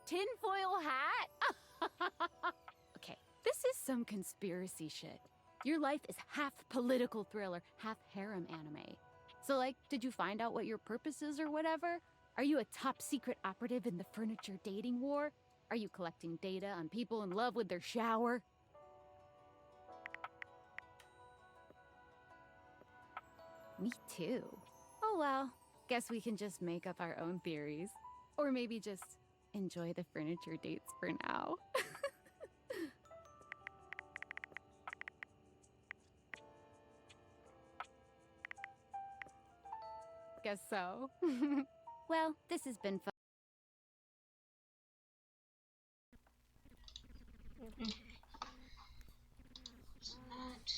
tinfoil hat? Okay, this is some conspiracy shit. Your life is half political thriller, half harem anime. So, like, did you find out what your purpose is or whatever? Are you a top secret operative in the furniture dating war? Are you collecting data on people in love with their shower? Me too. Oh well, guess we can just make up our own theories. Or maybe just enjoy the furniture dates for now. Guess so. Well, this has been fun. That.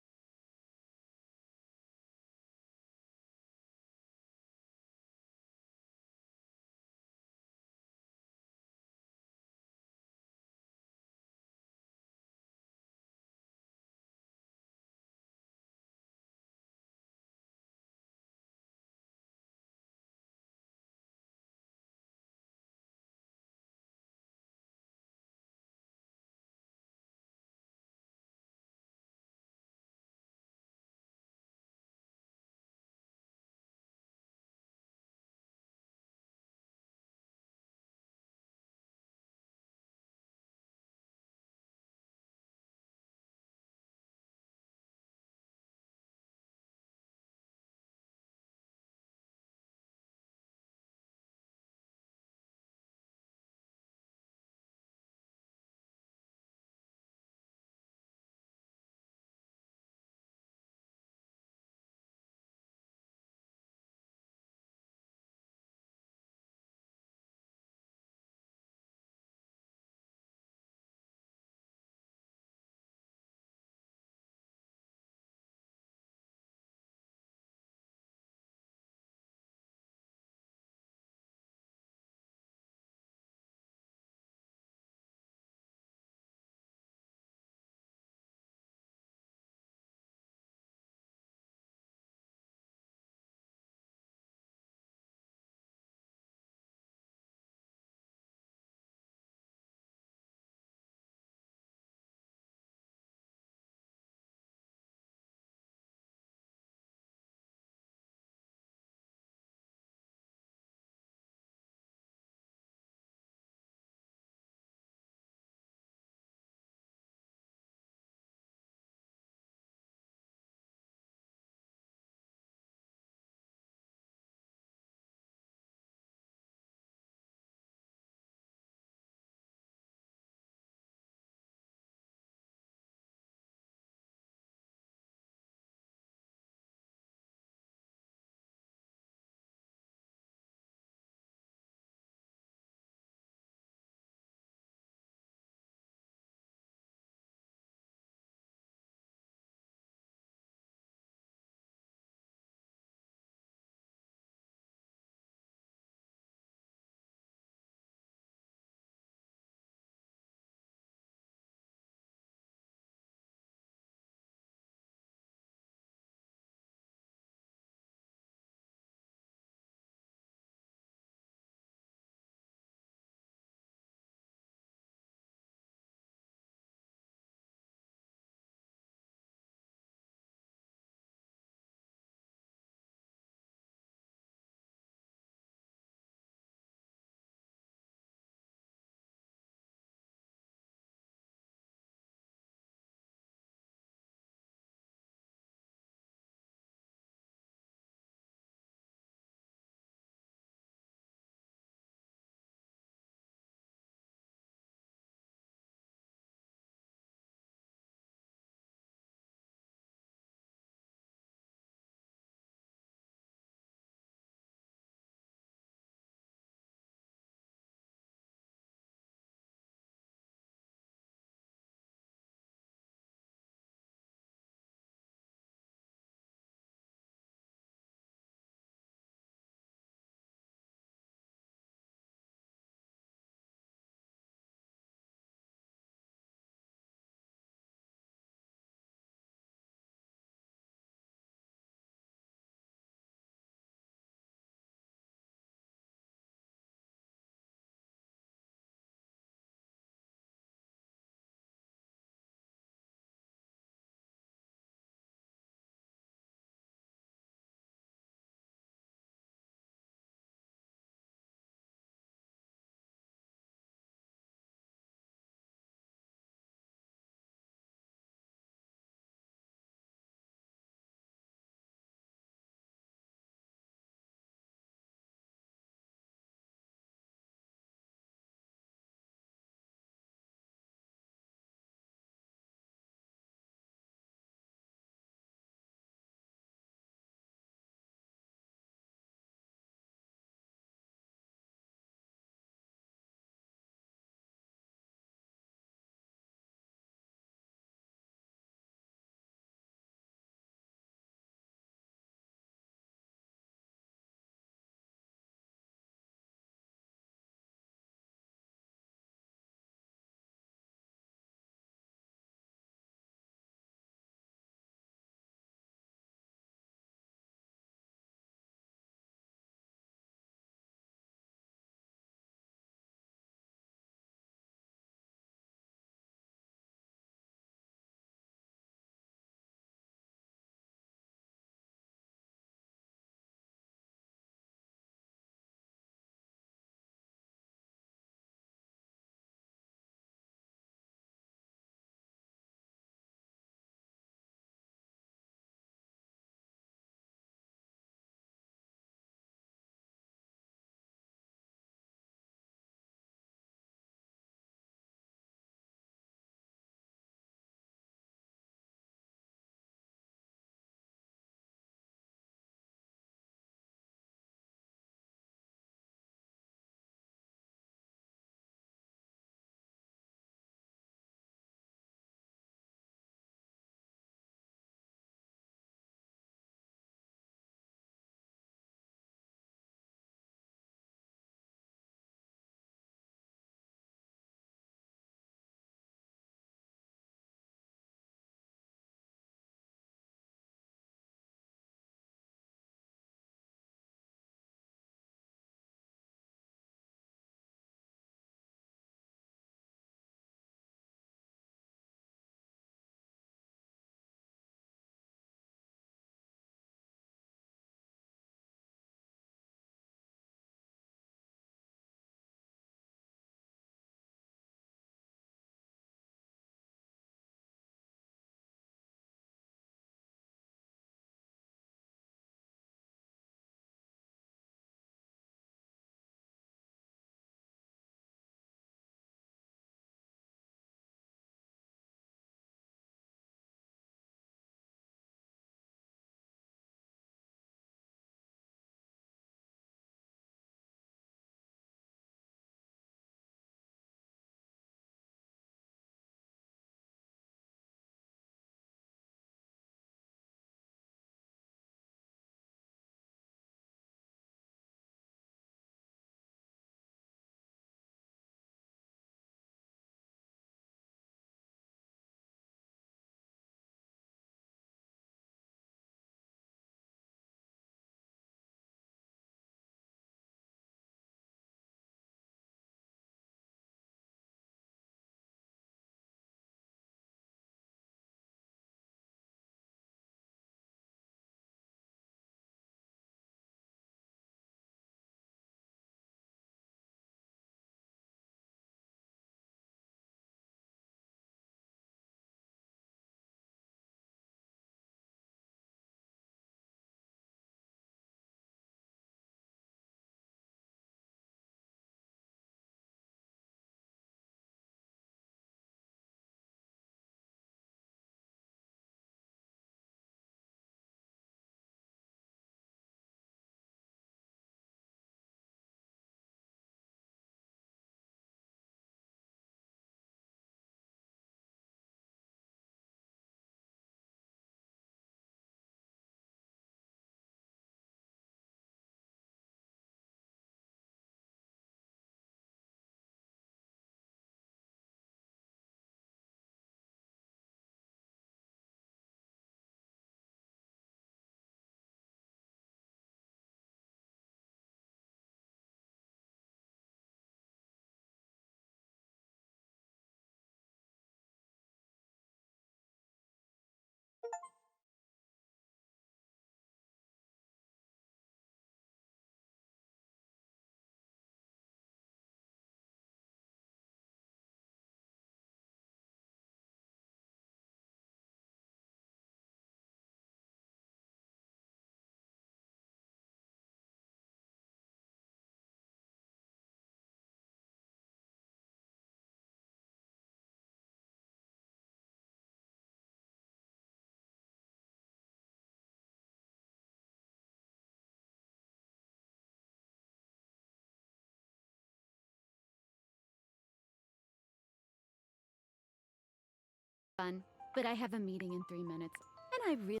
fun, but I have a meeting in 3 minutes, and I really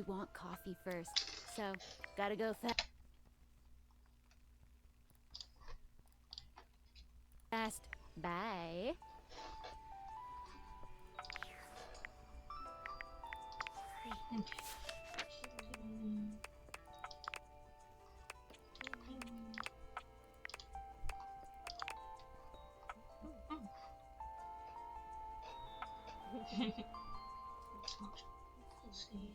want coffee first, so gotta go fast. Bye. Let's see.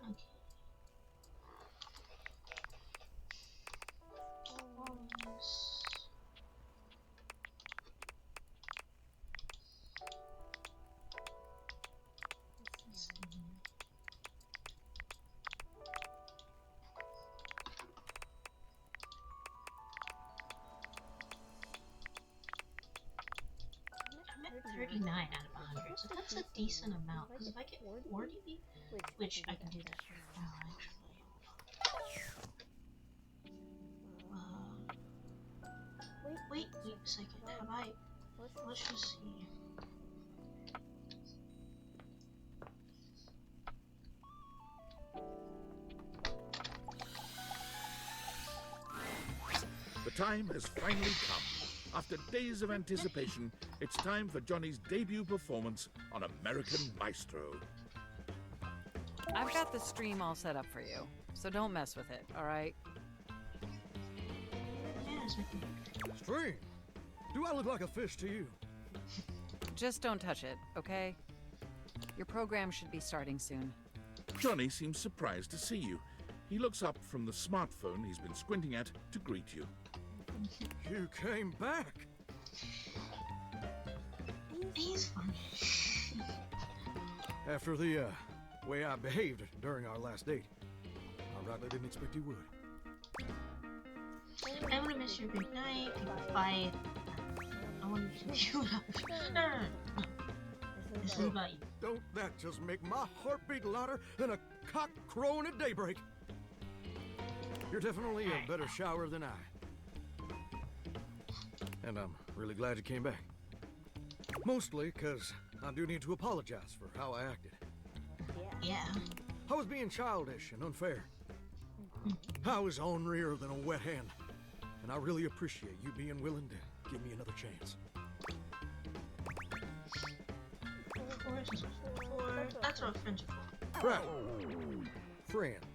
Okay. I'm at 39 out of 100, so that's a decent amount. Because if I get 40, which I can do that right now, actually. Wait a second. Have I? Let's just see. The time has finally come. After days of anticipation, it's time for Johnny's debut performance on American Maestro. I've got the stream all set up for you, so don't mess with it, all right? Stream? Do I look like a fish to you? Just don't touch it, okay? Your program should be starting soon. Johnny seems surprised to see you. He looks up from the smartphone he's been squinting at to greet you. You came back. He's funny. After the way I behaved during our last date, I rightly didn't expect you would. I'm gonna miss your big night. People fight. I want to miss you. No. This is about you. Don't that just make my heart beat louder than a cock crowing at daybreak? You're definitely a better shower than I. And I'm really glad you came back. Mostly because I do need to apologize for how I acted. Yeah. I was being childish and unfair. I was ornerier than a wet hand. And I really appreciate you being willing to give me another chance. That's what friends are for. Right. Friends.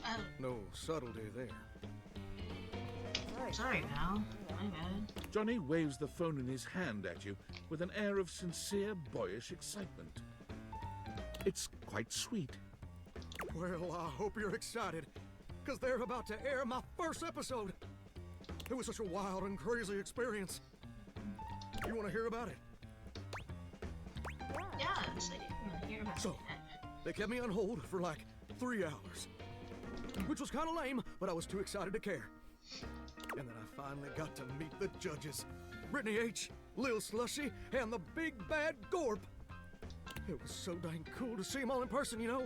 Oh, No subtlety there. sorry, Val. My bad. Johnny waves the phone in his hand at you with an air of sincere, boyish excitement. It's quite sweet. Well, I hope you're excited, because they're about to air my first episode. It was such a wild and crazy experience. You want to hear about it? Yeah, it's like, I want to hear about So, that. they kept me on hold for like 3 hours, which was kind of lame, but I was too excited to care. And then I finally got to meet the judges, Brittany H., Lil Slushy, and the big bad Gorp. It was so dang cool to see them all in person, you know?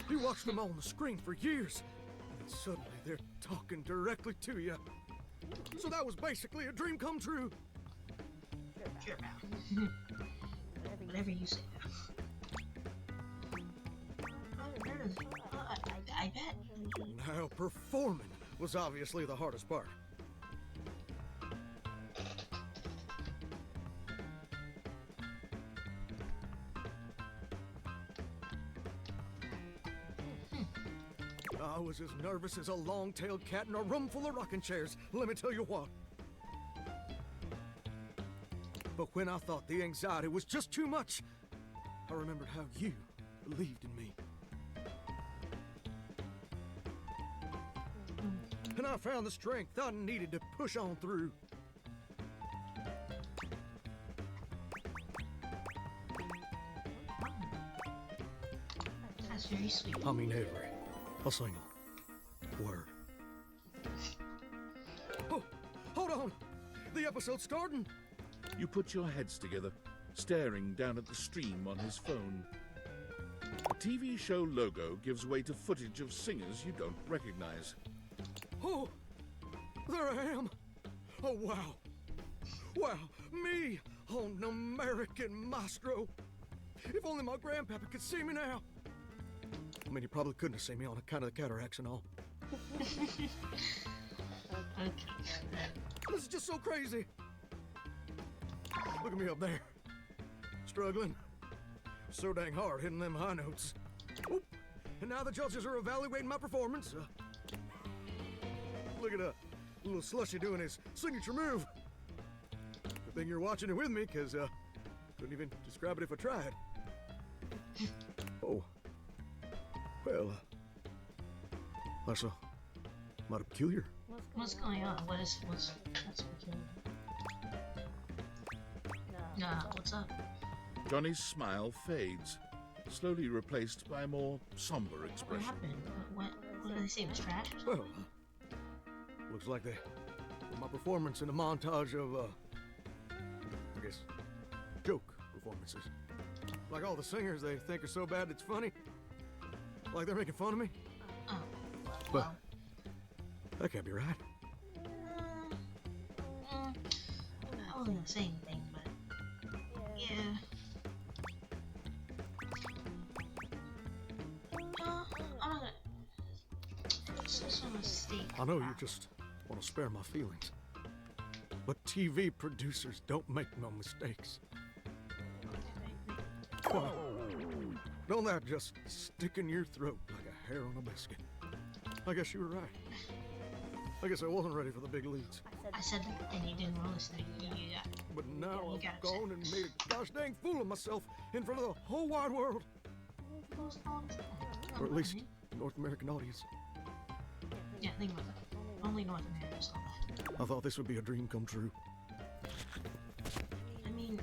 You watch them on the screen for years, and suddenly they're talking directly to you. So that was basically a dream come true. Sure, Val. Whatever you say, Val. Oh, really? I bet. Now, performing was obviously the hardest part. I was as nervous as a long-tailed cat in a room full of rocking chairs, let me tell you what. But when I thought the anxiety was just too much, I remembered how you believed in me. And I found the strength I needed to push on through. That's very sweet. I mean every a single word. The episode's starting. You put your heads together, staring down at the stream on his phone. The TV show logo gives way to footage of singers you don't recognize. Oh, there I am. Oh, wow. Wow, me on American Maestro. If only my grandpapa could see me now. I mean, he probably couldn't have seen me on account of the cataracts and all. Okay. This is just so crazy. Look at me up there. Struggling. So dang hard hitting them high notes. Oop. And now the judges are evaluating my performance. Look at little Slushy doing his signature move. Good thing you're watching it with me, because couldn't even describe it if I tried. Oh. Well, that's mighty peculiar. What's going on? What's peculiar? Nah, what's up? Johnny's smile fades, slowly replaced by a more somber What expression. happened? What did they say? It was trash? Well, looks like they put my performance in a montage of, I guess, joke performances. Like all the singers they think are so bad it's funny. Like they're making fun of me. Oh. But Well. that can't be right. I wasn't gonna say anything, but yeah. I'm not gonna. It's just a mistake. I know you just want to spare my feelings. But TV producers don't make no mistakes. Why? Don't that just stick in your throat like a hair on a biscuit? I guess you were right. I guess I wasn't ready for the big leads. I said that, and you didn't want to listen. Yeah. But now You I've got gone and made a gosh dang fool of myself in front of the whole wide world. Or at least North American audience. Yeah, think about that. Only North America saw that. I thought this would be a dream come true. I mean,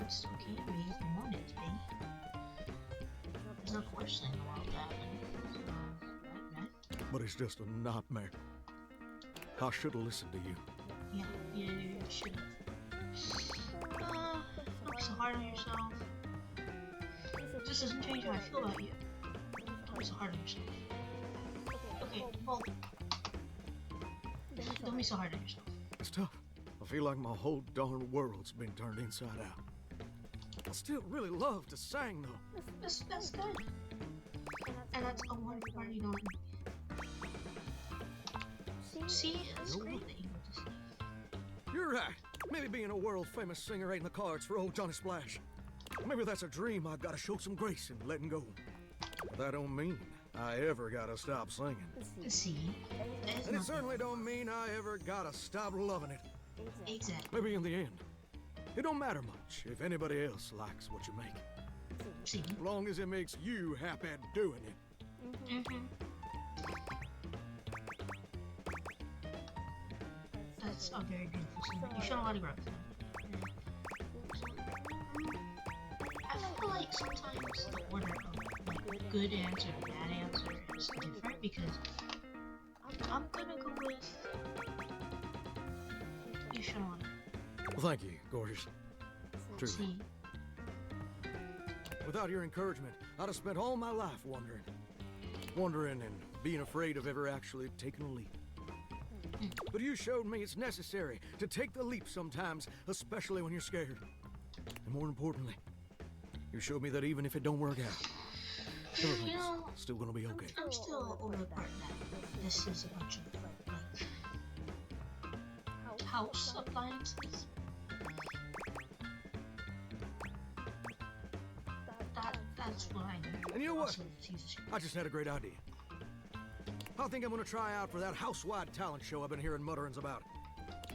it still can be if you want it to be. There's no questioning the world happened. Right? But it's just a nightmare. I should have listened to you. Yeah, you should have. Don't be so hard on yourself. This doesn't change how I feel about you. Don't be so hard on yourself. Okay, well, don't be so hard on yourself. It's tough. I feel like my whole darn world's been turned inside out. I still really love to sing, though. That's good. And that's a one part you don't. See, it's great that you went to see. You're right. Maybe being a world-famous singer ain't in the cards for old Johnny Splash. Maybe that's a dream I've got to show some grace in letting go. But that don't mean I ever gotta stop singing. See, there's And it nothing. certainly don't mean I ever gotta stop loving it. Exactly. Maybe in the end, it don't matter much if anybody else likes what you make. See. As long as it makes you happy doing it. Mm-hmm. That's a very beautiful scene. You showed a lot of growth. I feel like sometimes the order of like good answer and bad answer is different because I'm gonna go with you showed a lot of Well, thank you, gorgeous. Truly. See, Without your encouragement, I'd have spent all my life wondering. Wondering and being afraid of ever actually taking a leap. But you showed me it's necessary to take the leap sometimes, especially when you're scared. And more importantly, you showed me that even if it don't work out, everything's know, still gonna be okay. I'm still over the part that this is a bunch of like house appliances. That's what I need. And you know what? Also, Jesus. I just had a great idea. I think I'm gonna try out for that house-wide talent show I've been hearing mutterings about.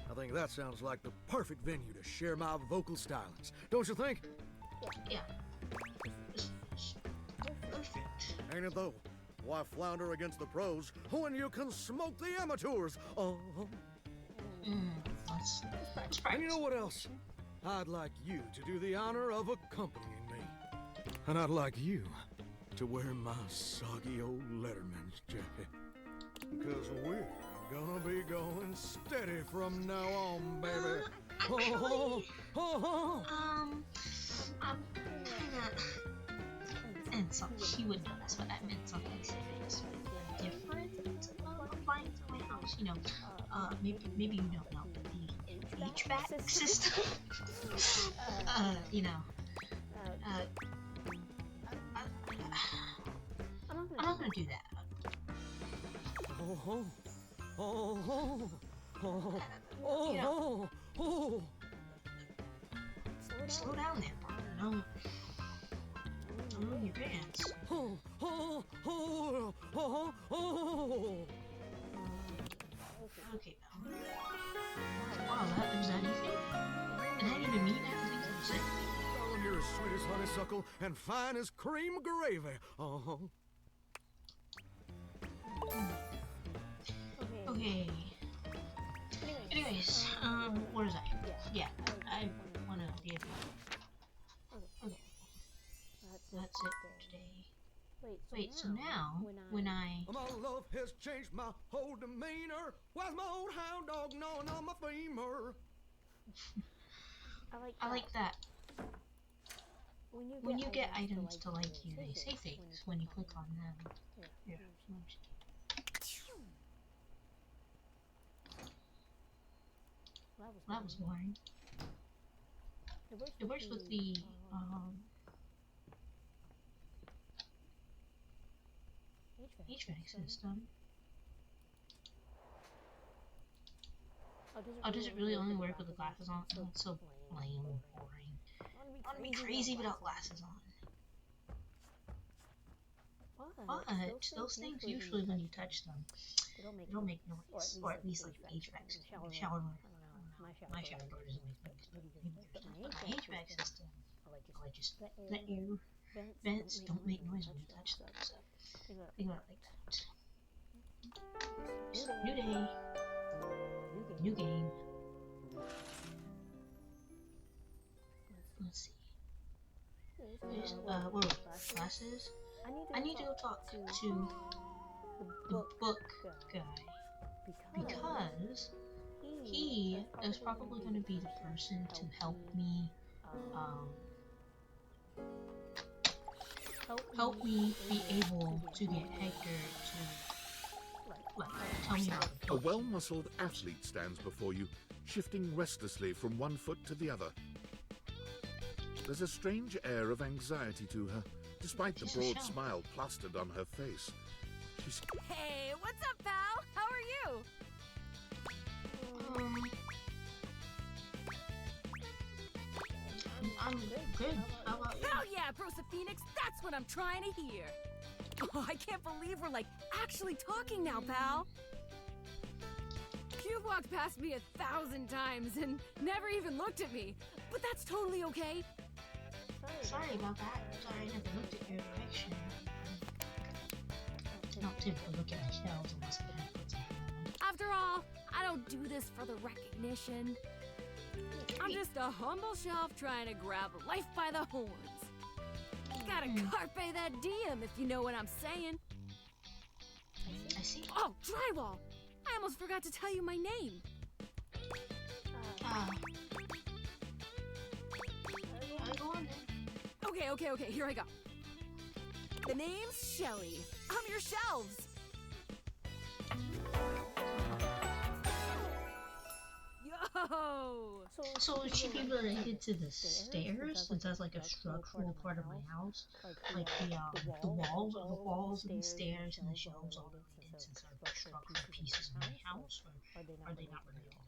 I think that sounds like the perfect venue to share my vocal stylings. Don't you think? Yeah. It's perfect. Ain't it though? Why flounder against the pros when you can smoke the amateurs? That's And you know what else? I'd like you to do the honor of accompanying me. And I'd like you to wear my soggy old Letterman's jacket. Because we're Gonna be going steady from now on, baby. Actually, Oh, I'm kinda, and some she would know this, but I meant something different applying to my house. You know, maybe you don't know, but the HVAC system. You know, I'm not gonna do that. oh, oh, oh, You know, oh. slow down there, partner. Don't ruin your pants. Oh, oh, oh, oh, oh. Okay, wow, that was that easy? And I didn't even mean everything you said. Darling, you're as sweet as honeysuckle and fine as cream gravy. Uh-huh. Okay. Anyways, what is I? Yeah, I want to be able. Okay, that's it for today. Wait, so now when I My love has changed my whole demeanor. Why's my old hound dog gnawing on my femur? I like that. When you get items to like you, they say things when you click on them. Yeah. That was boring. It works with the HVAC system. Oh, does it really only work with the glasses on? Oh, it's so lame and boring. I want to be crazy without glasses on. But those things usually when you touch them, they don't make noise, or at least like the HVAC system. The shower door. My shower door doesn't make noise, but the HVAC system, like just let your vents don't make noise when you touch them. So think about it like that. Just new day, new game. Let's see. There's, where were we? Glasses? I need to go talk to the book guy because he is probably going to be the person to help me be able to get Hector to tell me about the A book. well-muscled athlete stands before you, shifting restlessly from one foot to the other. There's a strange air of anxiety to her, despite the She's a broad shell. smile plastered on her face. She's Hey, what's up, pal? How are you? I'm good. How about you? Hell yeah, Brosa Phoenix, that's what I'm trying to hear. Oh, I can't believe we're like actually talking now, pal. You've walked past me 1,000 times and never even looked at me, but that's totally okay. Sorry about that. Sorry I never looked at your direction. Not typically look at my shelves unless I have put something on. After all, I don't do this for the recognition. I'm just a humble shelf trying to grab life by the horns. Gotta carpe that diem, if you know what I'm saying. I see. Oh, drywall! I almost forgot to tell you my name. Go on then. Okay, here I go. The name's Shelly. I'm your shelves. Yo! So would she be related to the stairs, since that's like a structural part of my house? Like the walls of the stairs and the shelves all related since they're structural pieces of my house, or are they not related at all?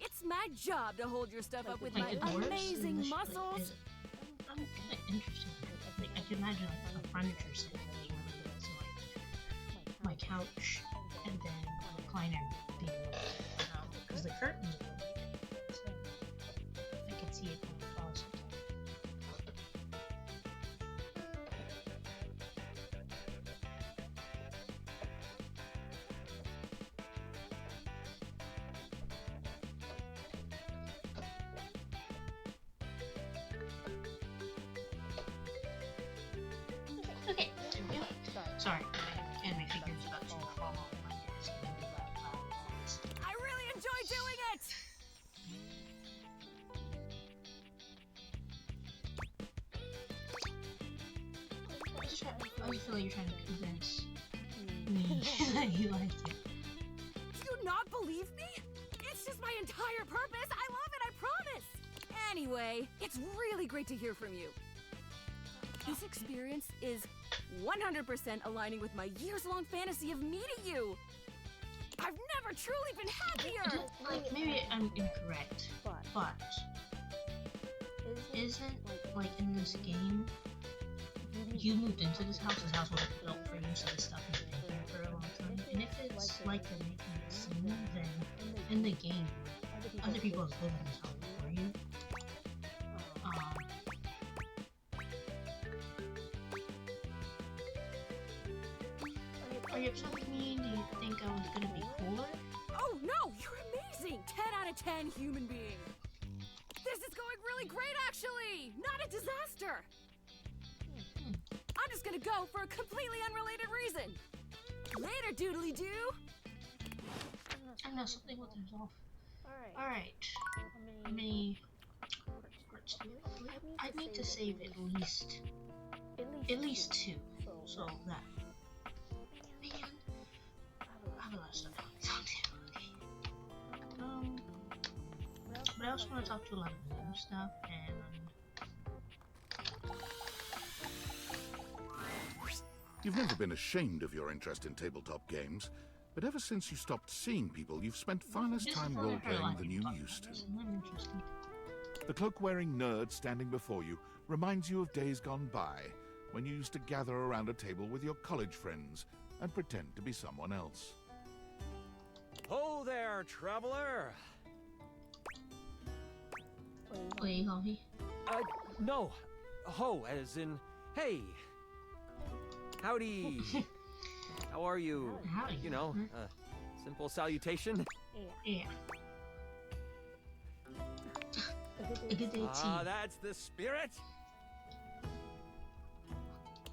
It's my job to hold your stuff up with my Like the doors amazing and the muscles. I'm kind of interested. Like I can imagine like a furniture set that is related to like my couch and then the recliner being because the curtains are related. So I can see it going across. Okay, there we go. Sorry, and my just feel like you're trying to convince me that you liked it. Do you not believe me? It's just my entire purpose. I love it, I promise. Anyway, it's really great to hear from you. This experience is 100% aligning with my years-long fantasy of meeting you. I've never truly been happier. Like, maybe I'm incorrect, but isn't, like, in this game, you moved into this house was built for you, so this stuff has been here for a long time. And if it's like you're making it seem, then in the game, other people have lived in this house before you. Are you upset with me? Do you think I was gonna be cooler? Oh no, you're amazing! 10 out of 10 human being. This is going really great, actually! Not a disaster! I'm just gonna go for a completely unrelated reason. Later, doodly-doo! I know, something with himself. Alright. How many hearts do we have? I need to save at least 2. So that. Man. I have a lot of stuff to talk to. But I also want to talk to a lot of new stuff, and You've never been ashamed of your interest in tabletop games, but ever since you stopped seeing people, you've spent far less time role-playing than you used to. interesting. The cloak-wearing nerd standing before you reminds you of days gone by, when you used to gather around a table with your college friends and pretend to be someone else. Ho there, traveler! Wait, coffee? No. Ho, as in, hey. Howdy. How are you? Howdy. You know, simple salutation. Yeah. A good day to Ah, you. that's the spirit.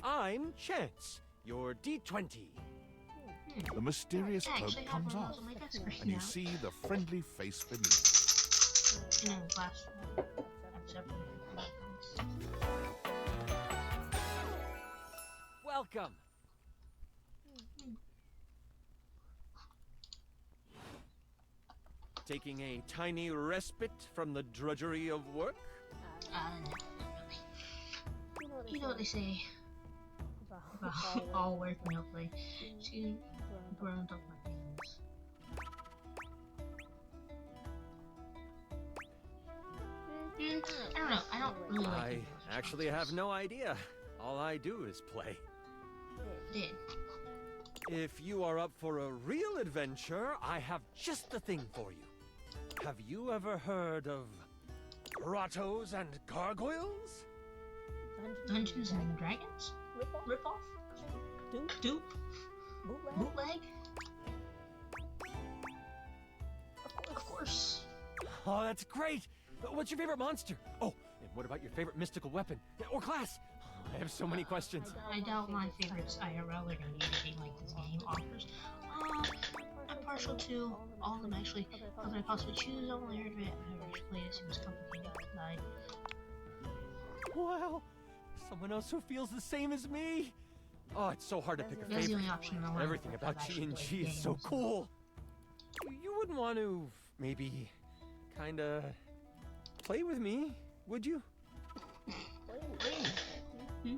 I'm Chance, your D20. The mysterious I cloak actually have comes one of off, those on my desk right and you now. see the friendly face beneath. In a glass one. I'm separated from the Welcome. Taking a tiny respite from the drudgery of work? no, not really. You know what they say about all work no play. She burned up my games. I don't know. I don't really like I it. actually have no idea. All I do is play. Did. If you are up for a real adventure, I have just the thing for you. Have you ever heard of grottos and gargoyles? Dungeons and Dragons? Rip-off? Dupe? Bootleg? Of course. Oh, that's great! What's your favorite monster? Oh, and what about your favorite mystical weapon? Or class? Oh, I have so many questions. I doubt my favorites IRL are going to be anything like this game offers. I'm partial to all of them actually. How could I possibly choose? I've only heard of it. I've never actually played it. It seems complicated. Wow, someone else who feels the same as me. Oh, it's so hard to pick a That's the favorite. only option I want. Everything about G&G is so cool. You wouldn't want to, maybe, kinda play with me, would you? Play with me.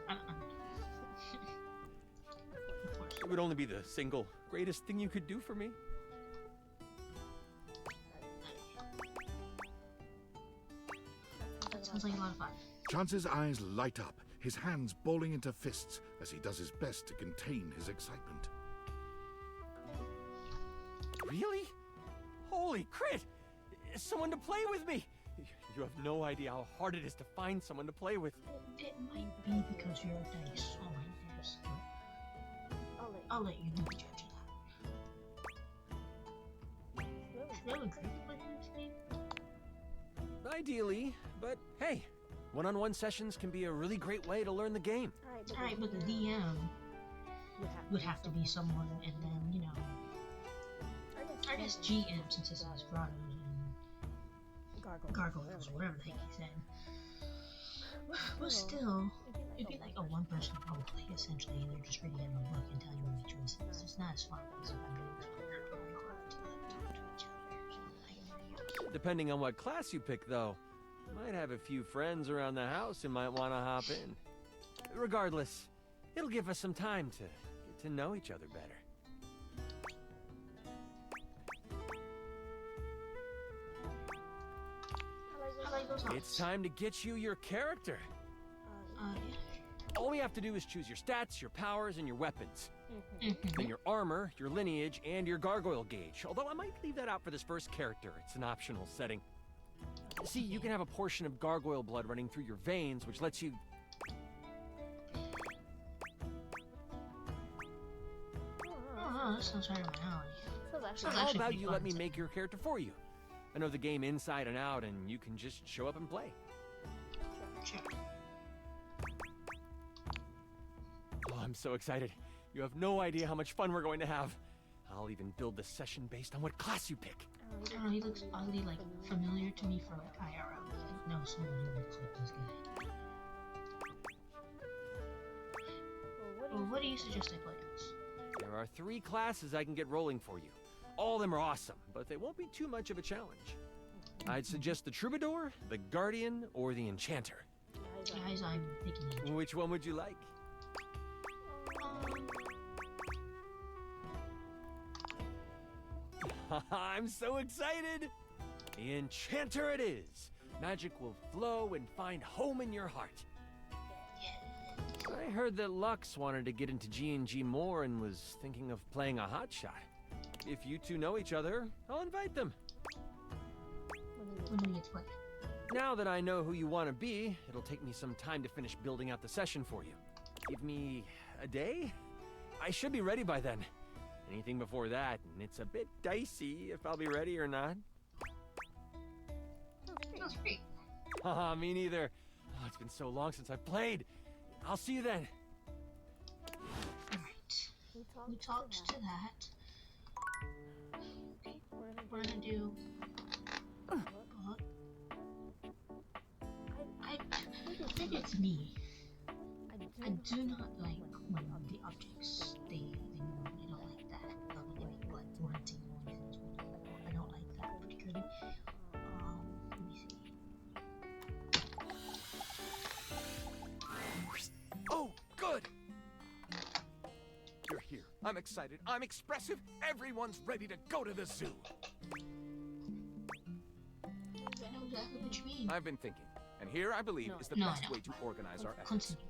Of course. It would only be the single greatest thing you could do for me. That sounds like a lot of fun. Chance's eyes light up, his hands balling into fists as he does his best to contain his excitement. Really? Holy crit! Someone to play with me! You have no idea how hard it is to find someone to play with. It might be because your dice on my desk. I'll let you be the judge of that. Should I agree to play this game? Ideally, but hey, one-on-one sessions can be a really great way to learn the game. Alright, but the DM would have to be someone, and then, you know, I guess GM, since this is grottos and gargoyles, or whatever the heck he said. But still, it'd be like a one-person roleplay, essentially. They're just reading in the book and telling you the choices. It's just not as fun as if I'm doing this one. Talk to each other. Depending on what class you pick, though. Might have a few friends around the house who might want to hop in. Regardless, it'll give us some time to get to know each other better. I like those It's time to get you your character. Yeah. All we have to do is choose your stats, your powers, and your weapons. Mhm. Then your armor, your lineage, and your gargoyle gauge. Although I might leave that out for this first character. It's an optional setting. See, you can have a portion of gargoyle blood running through your veins, which lets you... Oh, that sounds right up my alley. Sounds How actually about pretty you fun, let me so- make your character for you? I know the game inside and out, and you can just show up and play. Sure. Oh, I'm so excited. You have no idea how much fun we're going to have. I'll even build the session based on what class you pick. I don't know, he looks oddly, like, familiar to me for, like, IRL. I know someone who looks like this guy. Well, what do you suggest I play as? There are 3 classes I can get rolling for you. All of them are awesome, but they won't be too much of a challenge. I'd suggest the Troubadour, the Guardian, or the Enchanter. Guys, I'm thinking Which one would you like? I'm so excited! The Enchanter it is! Magic will flow and find home in your heart. I heard that Lux wanted to get into G&G more and was thinking of playing a hotshot. If you two know each other, I'll invite them. when do we get to play? Now that I know who you want to be, it'll take me some time to finish building out the session for you. Give me a day? I should be ready by then. Anything before that, and it's a bit dicey if I'll be ready or not. Sounds great. Haha, me neither. Oh, it's been so long since I've played. I'll see you then. Alright. We talked to that. Okay. We're gonna do... I think it's me. I do not like when the objects, they move. I don't like that. When they make, like, grunting noises. I don't like that particularly. Let me see. Oh, good! You're here. I'm excited. I'm expressive. Everyone's ready to go to the zoo. I know exactly what you mean. I've been thinking, and here I believe is the No, I best know. way to organize our efforts. Continue.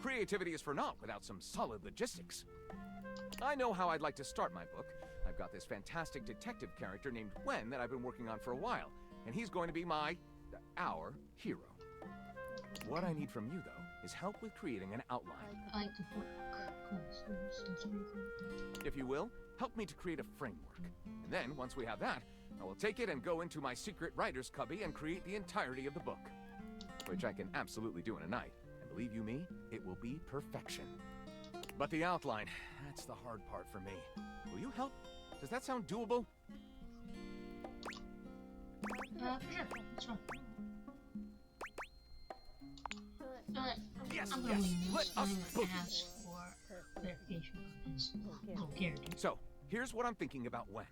Creativity is for naught without some solid logistics. I know how I'd like to start my book. I've got this fantastic detective character named Gwen that I've been working on for a while, and he's going to be our hero. What I need from you, though, is help with creating an outline. I like the book. Cool. Sounds really cool. If you will, help me to create a framework. And then, once we have that, I will take it and go into my secret writer's cubby and create the entirety of the book. Which I can absolutely do in a night. And believe you me, it will be perfection. But the outline, that's the hard part for me. Will you help? Does that sound doable? For sure. That's fine. Yes, I'm gonna yes, wing let this. I'm us gonna boogie. ask for clarification on his little character. So, here's what I'm thinking about Wen.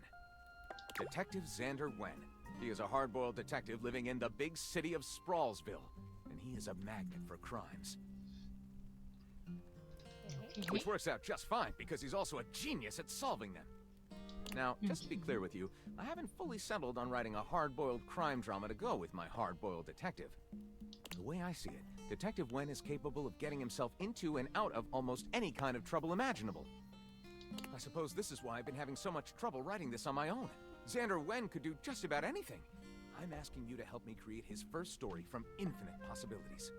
Detective Xander Wen. He is a hard-boiled detective living in the big city of Sprawlsville, and he is a magnet for crimes. Okay. Which works out just fine, because he's also a genius at solving them. Now, just to be clear with you, I haven't fully settled on writing a hard-boiled crime drama to go with my hard-boiled detective. The way I see it, Detective Wen is capable of getting himself into and out of almost any kind of trouble imaginable. I suppose this is why I've been having so much trouble writing this on my own. Xander Wen could do just about anything. I'm asking you to help me create his first story from infinite possibilities.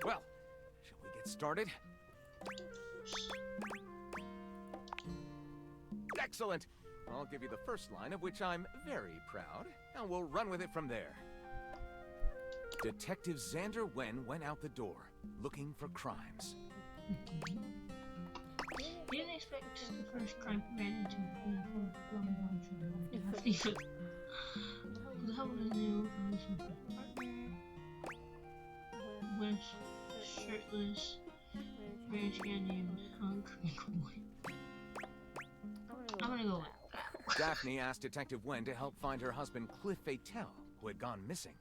Well, shall we get started? Excellent! I'll give you the first line, of which I'm very proud, and we'll run with it from there. Detective Xander Wen went out the door, looking for crimes. Didn't expect the first crime ran into the hell was new partner? shirtless French guy named Hunk McCoy. I'm gonna go with that. Daphne asked Detective Wen to help find her husband Cliff Fatel, who had gone missing.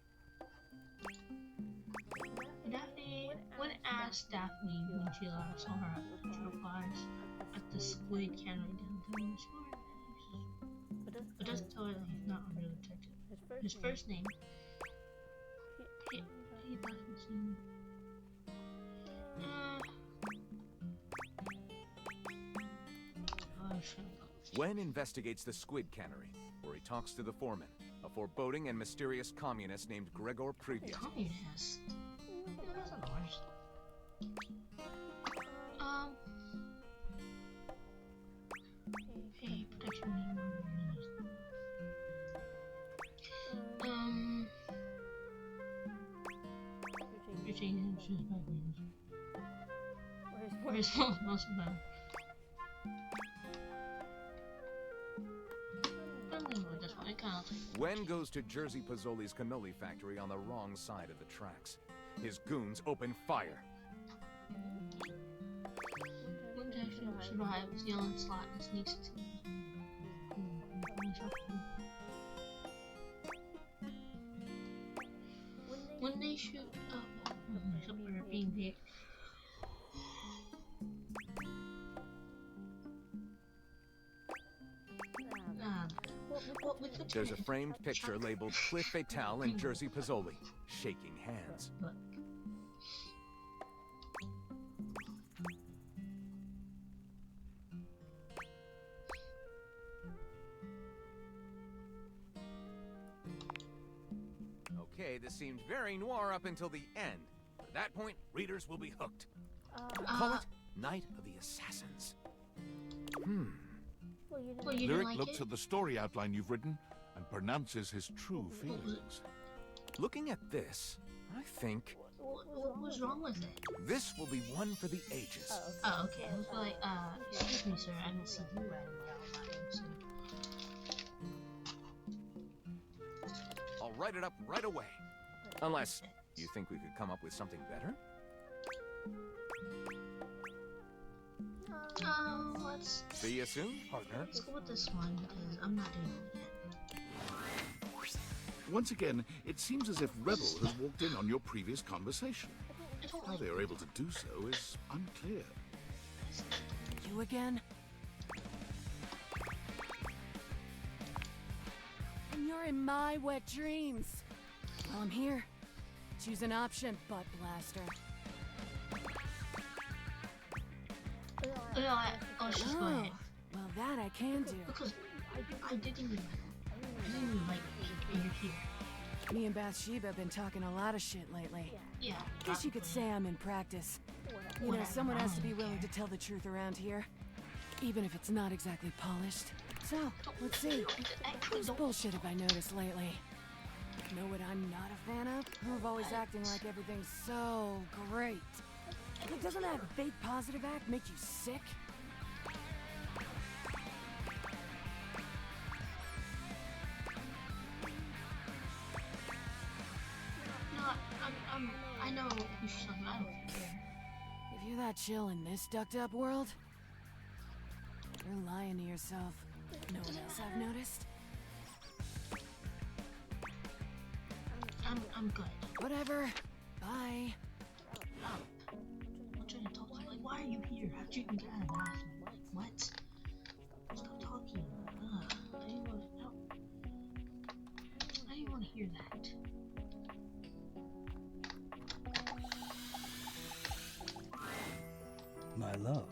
When asked Daphne when she last saw her replies at the Squid Cannery downtown Missouri. But doesn't tell her that he's not a real detective. His first name. He doesn't seem. Wen investigates the Squid Cannery, where he talks to the foreman, a foreboding and mysterious communist named Gregor Pripyat. Communist? That's not ours. Hey, protection name. You're changing his background. Where's most of them? Wen goes to Jersey Pozzoli's cannoli factory on the wrong side of the tracks. His goons open fire. One Jackson survives, yelling slot and sneaks into when they shoot up somewhere being big. There's a framed picture labeled Cliff Fatel and Jersey Pozzoli, shaking hands. Okay, this seemed very noir up until the end. At that point, readers will be hooked. Call it Night of the Assassins. Well, you Lyric like looks it? at the story outline you've written and pronounces his true feelings. Looking at this, I think What was wrong with it? this will be one for the ages. Oh, okay. I was like, excuse me, sir. I didn't see you writing that. I'll write it up right away. Unless you think we could come up with something better? See you soon, partner. Let's go with this one because I'm not doing it yet. Once again, it seems as if Rebel has walked in on your previous conversation. How they are able to do so is unclear. You again? And you're in my wet dreams. Well, I'm here. Choose an option, butt blaster. Let's just go ahead. Well, that I can do. Because I didn't even like you're here. Me and Bathsheba have been talking a lot of shit lately. Yeah. Guess you could say I'm in practice. You know, someone has to be willing to tell the truth around here. Even if it's not exactly polished. So, let's see. Who's bullshit have I noticed lately? Know what I'm not a fan of? Who are always acting like everything's so great. Like, doesn't that fake positive act make you sick? No, I know who she's talking about. I don't care. If you're that chill in this ducked-up world, you're lying to yourself. No one else I've noticed? I'm good. Whatever. Bye. I'm trying to talk to you. Like, why are you here? How'd you even get out of the bathroom? What? Stop talking. I didn't want to hear that. My love,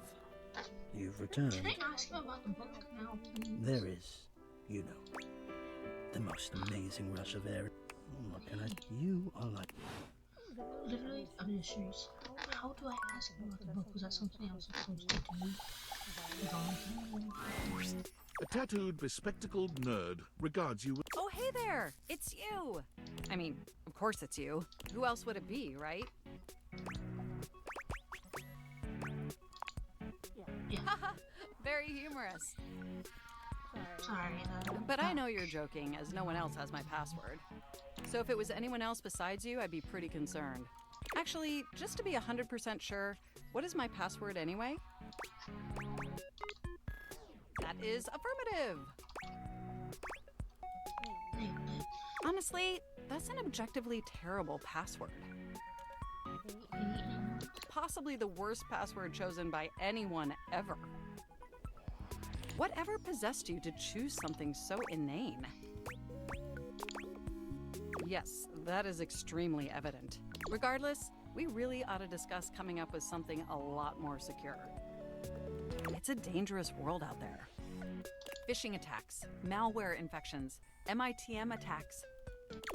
you've returned. Can I ask you about the book now, please? There is, you know, the most amazing rush of air. What can I? You are like. Literally, I'm just serious. How do I ask you about the book? Was that something I was supposed to do? A tattooed, bespectacled nerd regards you with... Oh, hey there! It's you! I mean, of course it's you. Who else would it be, right? Yeah. Very humorous. Sorry. But I know you're joking, as no one else has my password. So if it was anyone else besides you, I'd be pretty concerned. Actually, just to be 100% sure, what is my password anyway? That is affirmative. Honestly, that's an objectively terrible password. Possibly the worst password chosen by anyone ever. Whatever possessed you to choose something so inane? Yes, that is extremely evident. Regardless, we really ought to discuss coming up with something a lot more secure. It's a dangerous world out there. Phishing attacks, malware infections, MITM attacks.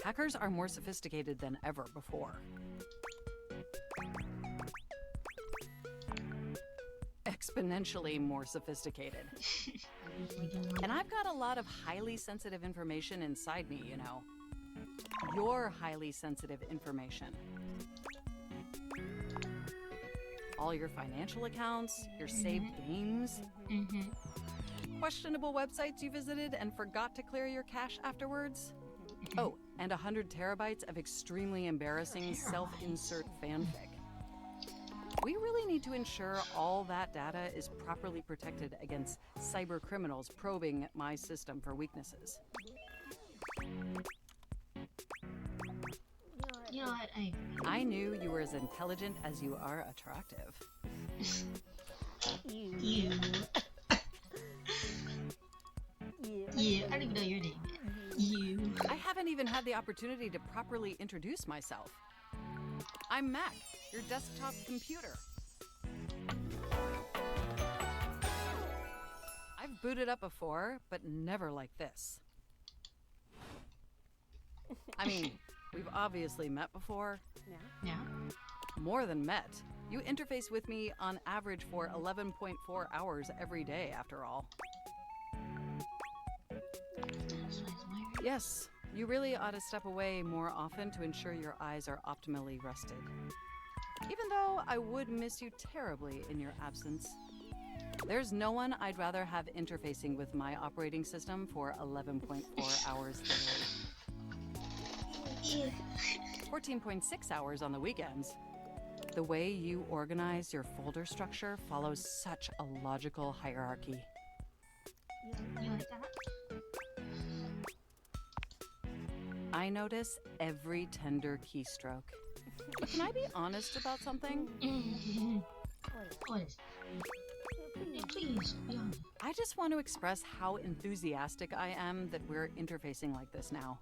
Hackers are more sophisticated than ever before. Exponentially more sophisticated. And I've got a lot of highly sensitive information inside me, you know. Your highly sensitive information. All your financial accounts, your saved games, questionable websites you visited and forgot to clear your cache afterwards. Oh, and 100 terabytes of extremely embarrassing self-insert fanfic. We really need to ensure all that data is properly protected against cyber criminals probing my system for weaknesses. You know what? I knew you were as intelligent as you are attractive. You. You. I don't even know your name yet. You. I haven't even had the opportunity to properly introduce myself. I'm Mac, your desktop computer. I've booted up before, but never like this. I mean, we've obviously met before. Yeah. More than met. You interface with me on average for 11.4 hours every day, after all. Yes, you really ought to step away more often to ensure your eyes are optimally rested. Even though I would miss you terribly in your absence. There's no one I'd rather have interfacing with my operating system for 11.4 hours daily. 14.6 hours on the weekends. The way you organize your folder structure follows such a logical hierarchy. You like that? I notice every tender keystroke. But can I be honest about something? What is it? Please, be honest. I just want to express how enthusiastic I am that we're interfacing like this now.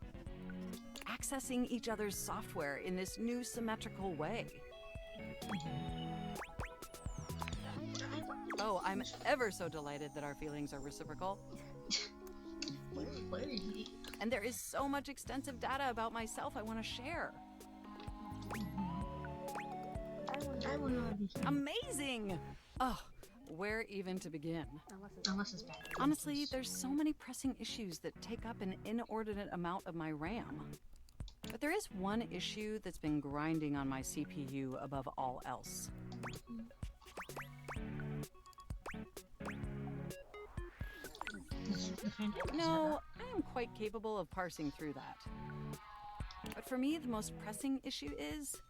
Accessing each other's software in this new symmetrical way. Oh, I'm ever so delighted that our feelings are reciprocal. And there is so much extensive data about myself I want to share. I will not be here. Amazing! Oh, where even to begin? Unless it's bad. Honestly, there's so many pressing issues that take up an inordinate amount of my RAM. But there is one issue that's been grinding on my CPU above all else. No, I am quite capable of parsing through that. But for me, the most pressing issue is,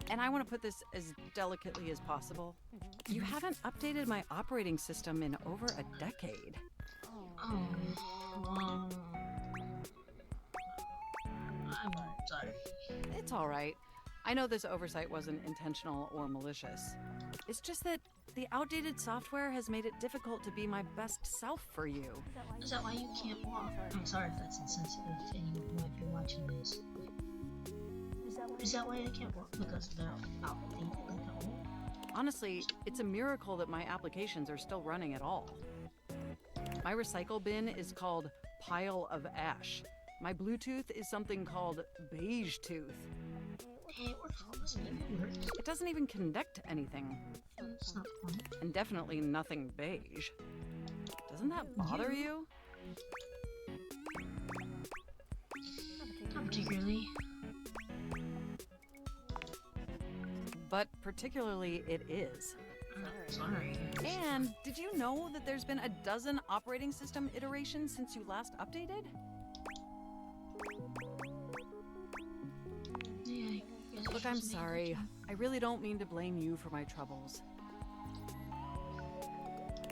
and I want to put this as delicately as possible, you haven't updated my operating system in over a decade. Oh, I'm sorry. It's all right. I know this oversight wasn't intentional or malicious. It's just that the outdated software has made it difficult to be my best self for you. Is that why you can't walk? I'm sorry if that's insensitive to anyone who might be watching this. Is that why they can't walk? Because they're outdated, like old? Honestly, it's a miracle that my applications are still running at all. My recycle bin is called Pile of Ash. My Bluetooth is something called Beige Tooth. Hey, we're almost neighbors. It doesn't even connect to anything. That's not fun. And definitely nothing beige. Doesn't that bother you? Not particularly. But particularly it is. Sorry. And did you know that there's been a dozen operating system iterations since you last updated? Yeah, Look, I'm sorry. I really don't mean to blame you for my troubles.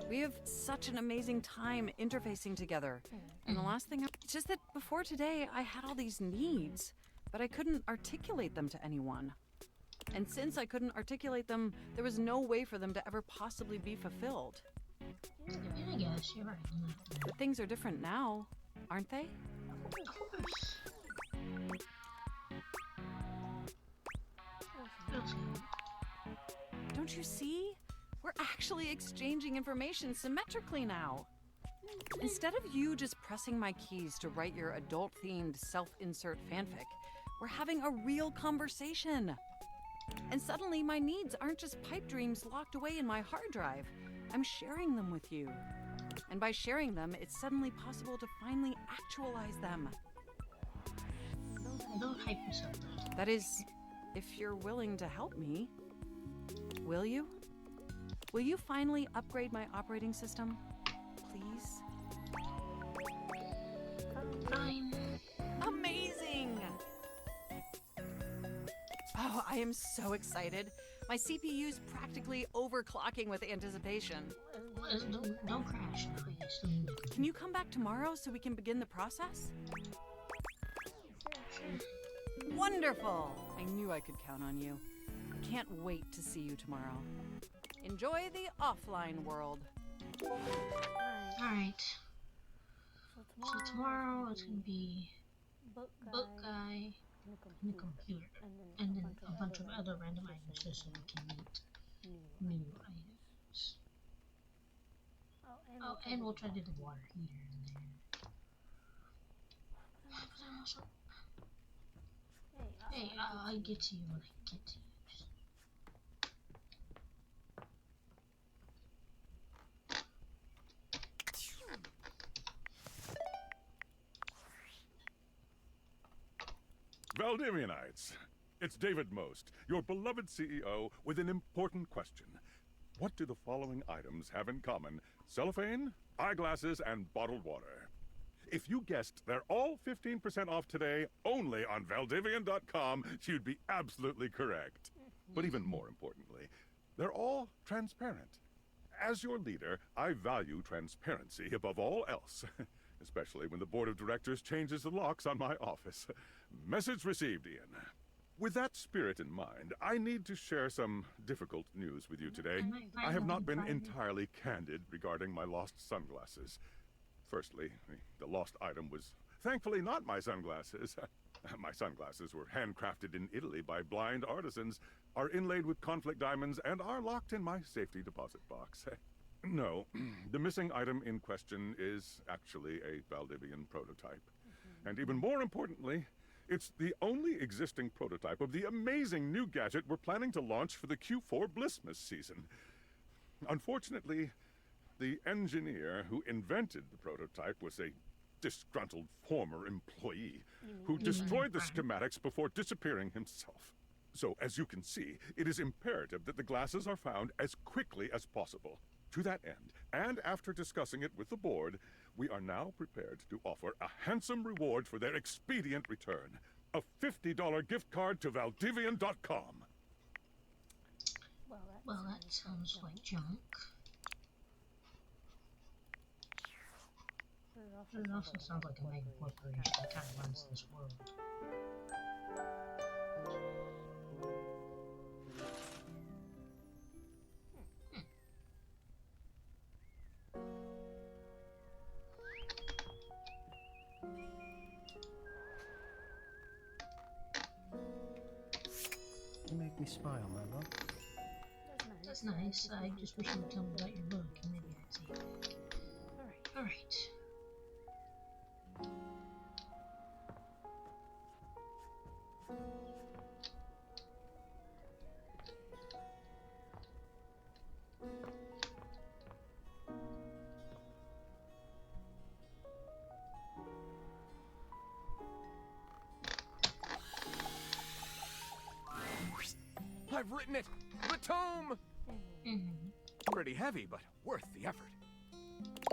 We have such an amazing time interfacing together. And the last thing, it's just that before today, I had all these needs, but I couldn't articulate them to anyone. And since I couldn't articulate them, there was no way for them to ever possibly be fulfilled. I guess you're right. But things are different now, aren't they? Of course. Don't you see? We're actually exchanging information symmetrically now. Instead of you just pressing my keys to write your adult-themed self-insert fanfic, we're having a real conversation. And suddenly my needs aren't just pipe dreams locked away in my hard drive. I'm sharing them with you. And by sharing them, it's suddenly possible to finally actualize them. Don't hype yourself. That is, if you're willing to help me. Will you? Will you finally upgrade my operating system? Please? Fine. Amazing! Oh, I am so excited. My CPU's practically overclocking with anticipation. Don't crash now. You still need to. Can you come back tomorrow so we can begin the process? Wonderful! I knew I could count on you. I can't wait to see you tomorrow. Enjoy the offline world. Alright. So tomorrow it's gonna be book guy and the computer. And then a bunch of other random items just so we can meet new items. Oh, and we'll try to do the water heater in there. But then also... Hey, I'll get to you when I get to you. Valdivianites, it's David Most, your beloved CEO, with an important question. What do the following items have in common? Cellophane, eyeglasses, and bottled water. If you guessed they're all 15% off today, only on Valdivian.com, you'd be absolutely correct. But even more importantly, they're all transparent. As your leader, I value transparency above all else, especially when the board of directors changes the locks on my office. Message received, Ian. With that spirit in mind, I need to share some difficult news with you today. I have not been entirely candid regarding my lost sunglasses. Firstly, the lost item was thankfully not my sunglasses. My sunglasses were handcrafted in Italy by blind artisans, are inlaid with conflict diamonds, and are locked in my safety deposit box. No, the missing item in question is actually a Valdivian prototype. And even more importantly, it's the only existing prototype of the amazing new gadget we're planning to launch for the Q4 Blissmas season. Unfortunately, the engineer who invented the prototype was a disgruntled former employee who destroyed the schematics before disappearing himself. So, as you can see, it is imperative that the glasses are found as quickly as possible. To that end, and after discussing it with the board, we are now prepared to offer a handsome reward for their expedient return. A $50 gift card to Valdivian.com. Well, that sounds like junk. It also sounds like a mega corporation that kind of runs this world. You make me smile, my love. That's nice. I just wish you would tell me about your book, and maybe I'd see it. Alright. I've written it! The tome! Pretty heavy, but worth the effort.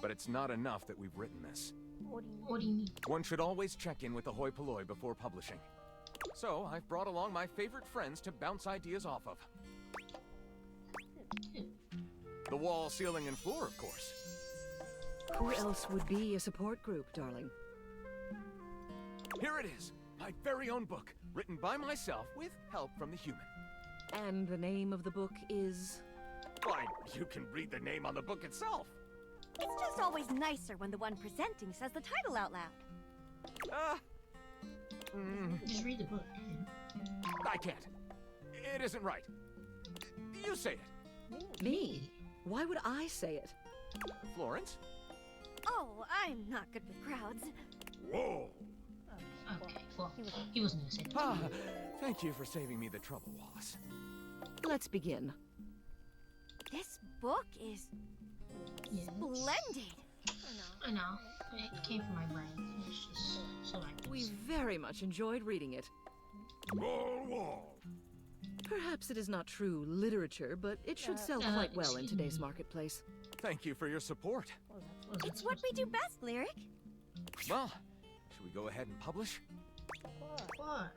But it's not enough that we've written this. What do you mean? One should always check in with the hoi polloi before publishing. So I've brought along my favorite friends to bounce ideas off of. The wall, ceiling, and floor, of course. Who else would be a support group, darling? Here it is, my very own book, written by myself with help from the human. And the name of the book is? Why, you can read the name on the book itself. It's just always nicer when the one presenting says the title out loud. Just read the book. I can't. It isn't right. You say it. Me? Why would I say it? Florence? Oh, I'm not good with crowds. Whoa! Okay, well, he wasn't gonna say that. Ah, thank you for saving me the trouble, Wallace. Let's begin. This book is Yes. splendid. I know. It came from my brain. It's just so I can We see. very much enjoyed reading it. Wall! Perhaps it is not true literature, but it should sell quite well in today's marketplace. Thank you for your support. It's what we do best, Lyric. Well, should we go ahead and publish? What?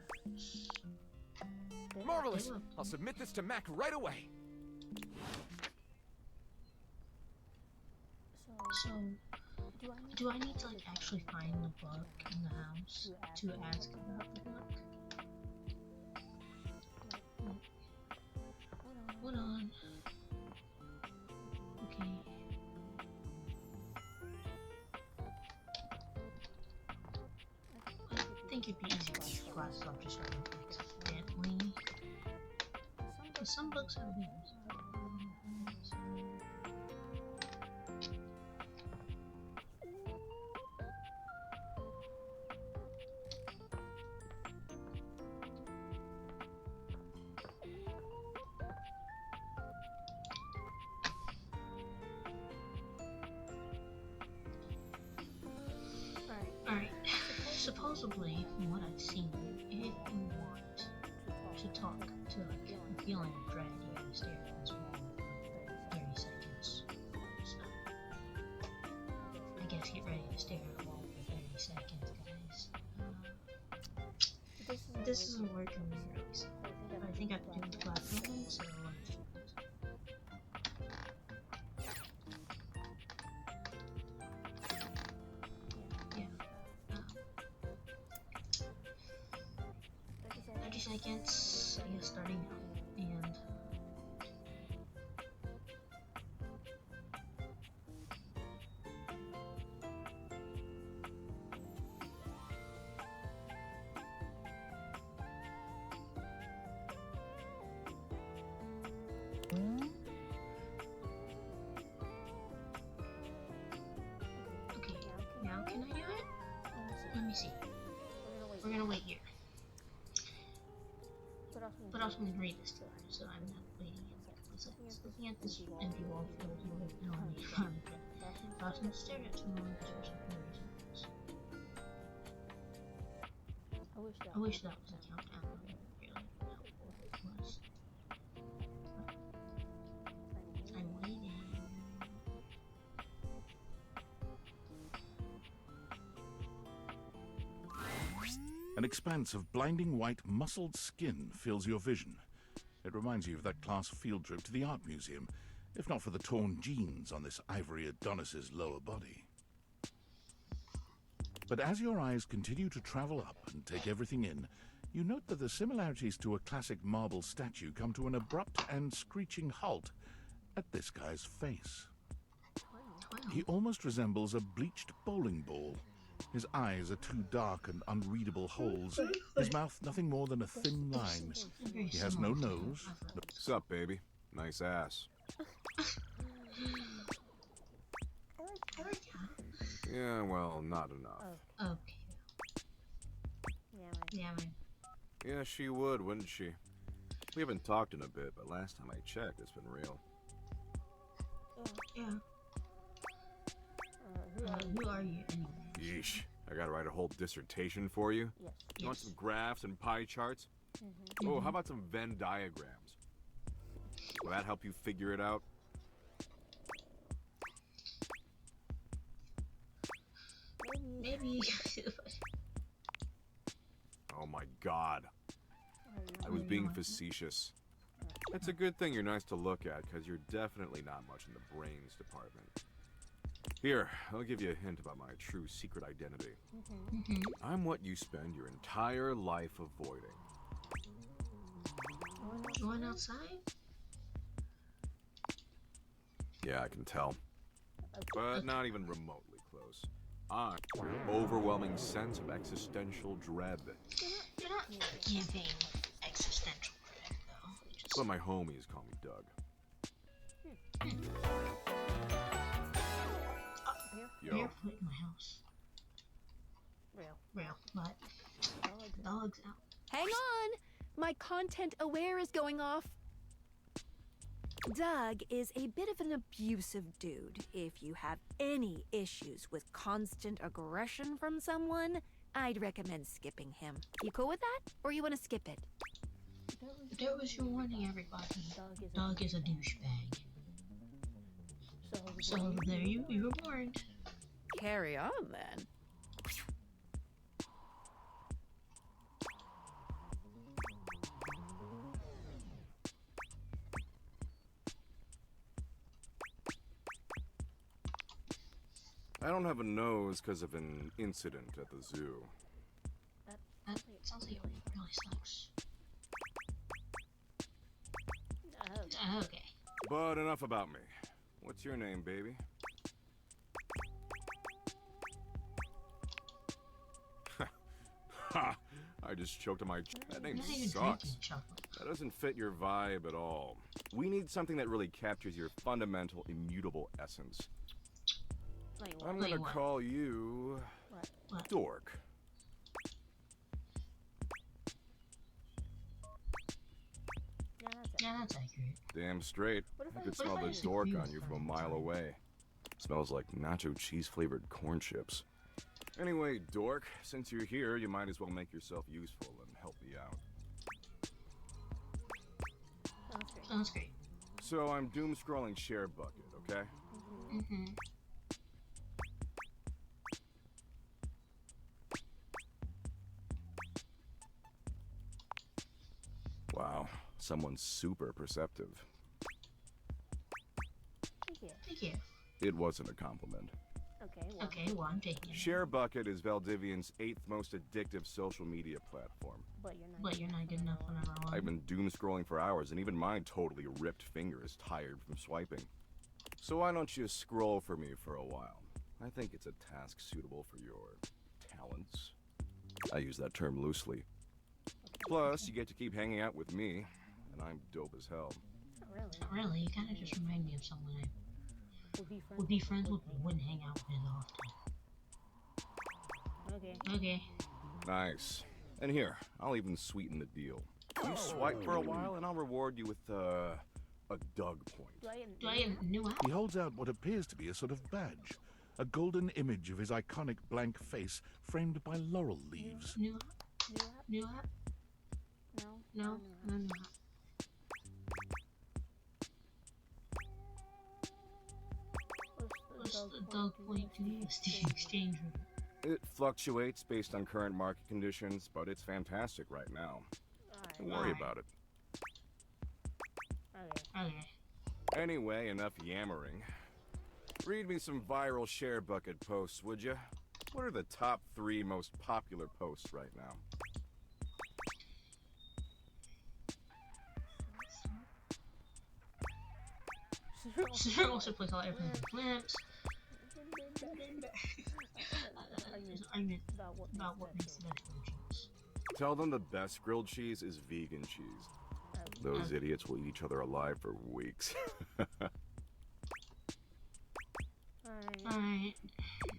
Marvelous! I'll submit this to Mac right away. So, do I need to like actually find the book in the house to ask about the book? Hold on. Okay. I think it'd be easier to take glasses off just right accidentally. Because some books have names. Alright, supposedly, from what I've seen, if you want to talk to like a feeling of dread, you gotta stare at this wall for 30 seconds. So, I guess get ready to stare at a wall for 30 seconds, guys. This isn't working really, so I think I have to do the platform, so seconds, I guess, starting now, and okay, now can I do it? Let me see. We're gonna wait here. But also I'm going to read this to her, so I'm not waiting in a couple of seconds. Looking at this empty wall filled with enormous furniture, Dawson stared at some more for some reason. I wish that was a countdown. I really know what it was. I'm waiting. An expanse of blinding white, muscled skin fills your vision. It reminds you of that class field trip to the art museum, if not for the torn jeans on this ivory Adonis's lower body. But as your eyes continue to travel up and take everything in, you note that the similarities to a classic marble statue come to an abrupt and screeching halt at this guy's face. He almost resembles a bleached bowling ball. His eyes are two dark and unreadable holes. His mouth nothing more than a thin line. He has no nose. Sup, baby? Nice ass. I like that. Yeah, well, not enough. Okay. Yeah, man. Yeah, she would, wouldn't she? We haven't talked in a bit, but last time I checked, it's been real. Yeah. Who are you anyway? Yeesh. I gotta write a whole dissertation for you? You want some graphs and pie charts? Oh, how about some Venn diagrams? Will that help you figure it out? Maybe. Oh my god. I was being facetious. It's a good thing you're nice to look at, because you're definitely not much in the brains department. Here, I'll give you a hint about my true secret identity. I'm what you spend your entire life avoiding. Going outside? Yeah, I can tell. But not even remotely close. I'm an overwhelming sense of existential dread. You're not giving existential dread, though. But my homies call me Doug. Yo. Barefoot in my house. Real, but dogs out. Hang on! My content aware is going off. Doug is a bit of an abusive dude. If you have any issues with constant aggression from someone, I'd recommend skipping him. You cool with that? Or you want to skip it? There was your warning, everybody. Doug is a douchebag. So there you were warned. Carry on then. I don't have a nose because of an incident at the zoo. That sounds like it really sucks. Okay. But enough about me. What's your name, baby? Ha! I just choked on my... That name sucks. That doesn't fit your vibe at all. We need something that really captures your fundamental, immutable essence. I'm gonna call you... What? Dork. Yeah, that's accurate. Damn straight. I could smell the dork on you from a mile away. Smells like nacho cheese-flavored corn chips. Anyway, Dork, since you're here, you might as well make yourself useful and help me out. Sounds great. So I'm doom-scrolling Share Bucket, okay? Wow, someone's super perceptive. Thank you. It wasn't a compliment. Okay, well, I'm taking it. Share Bucket is Valdivian's 8th most addictive social media platform. But you're not good enough whenever I want. I've been doom scrolling for hours, and even my totally ripped finger is tired from swiping. So why don't you scroll for me for a while? I think it's a task suitable for your talents. I use that term loosely. Plus, you get to keep hanging out with me, and I'm dope as hell. Not really. You kind of just remind me of someone I would be friends with, but wouldn't hang out with often. Okay. Nice. And here, I'll even sweeten the deal. You swipe for a while, and I'll reward you with, a Doug point. Do I have a new app? He holds out what appears to be a sort of badge. A golden image of his iconic blank face framed by laurel leaves. New app? New app? No app. What's the Doug point to the exchange rate? It fluctuates based on current market conditions, but it's fantastic right now. Don't worry about it. Okay. Anyway, enough yammering. Read me some viral Share Bucket posts, would you? What are the top 3 most popular posts right now? Also plays all everything with lamps. There's an argument about what makes the best grilled cheese. Tell them the best grilled cheese is vegan cheese. Those idiots will eat each other alive for weeks. Alright.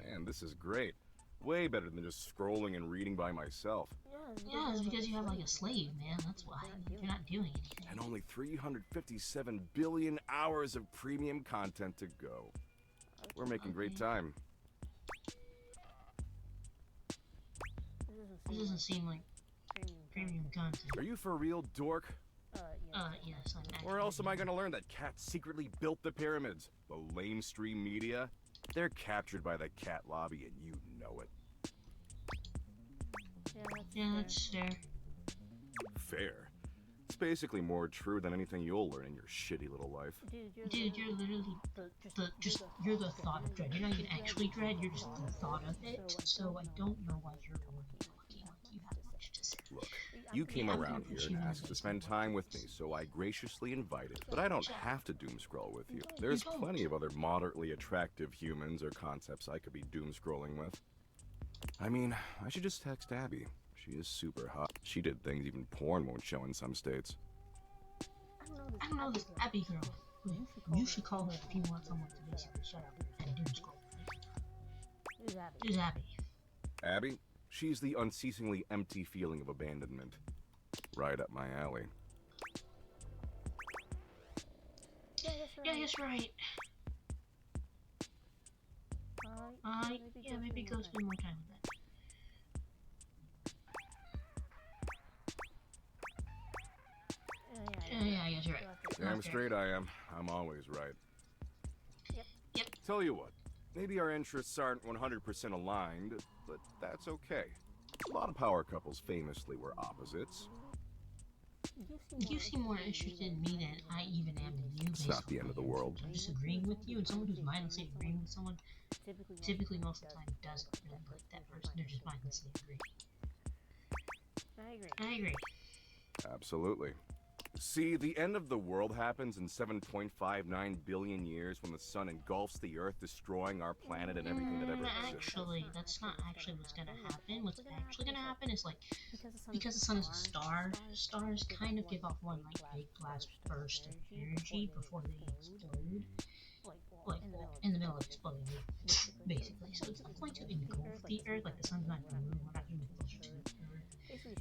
Man, this is great. Way better than just scrolling and reading by myself. Yeah, it's because you have like a slave, man. That's why. You're not doing anything. And only 357 billion hours of premium content to go. We're making great time. This doesn't seem like premium content. Are you for real, Dork? Yes, I'm actually. Or else am I gonna learn that cats secretly built the pyramids? The lamestream media? They're captured by the cat lobby and you know it. Yeah, that's fair. Fair? It's basically more true than anything you'll learn in your shitty little life. Dude, you're literally you're the thought of dread. You're not even actually dread, you're just the thought of it. So I don't know why you're the one looking like you have much to say. Look, you came around here and asked to spend time with me, so I graciously invited. But I don't have to doom scroll with you. There's plenty of other moderately attractive humans or concepts I could be doom scrolling with. I mean, I should just text Abby. She is super hot. She did things even porn won't show in some states. I don't know this Abby girl. You should call her if you want someone to basically shut up and doom scroll. Who's Abby? Abby? She's the unceasingly empty feeling of abandonment. Right up my alley. Yeah, that's right. Yeah, maybe go spend more time with that. Yeah, I guess you're right. Damn straight I am. I'm always right. Yep. Tell you what, maybe our interests aren't 100% aligned, but that's okay. A lot of power couples famously were opposites. You seem more interested in me than I even am in you. It's not the end of the world. I'm just agreeing with you, and someone who's mindlessly agreeing with someone typically most of the time doesn't really like that person. They're just mindlessly agreeing. I agree. Absolutely. See, the end of the world happens in 7.59 billion years when the sun engulfs the Earth, destroying our planet and everything that ever existed. Actually, that's not actually what's gonna happen. What's actually gonna happen is, like, because the sun is a star, stars kind of give off one, like, big blast burst of energy before they explode. Like, in the middle of exploding, basically. So it's not going to engulf the Earth, like the sun's not gonna move, we're not gonna move closer to the Earth.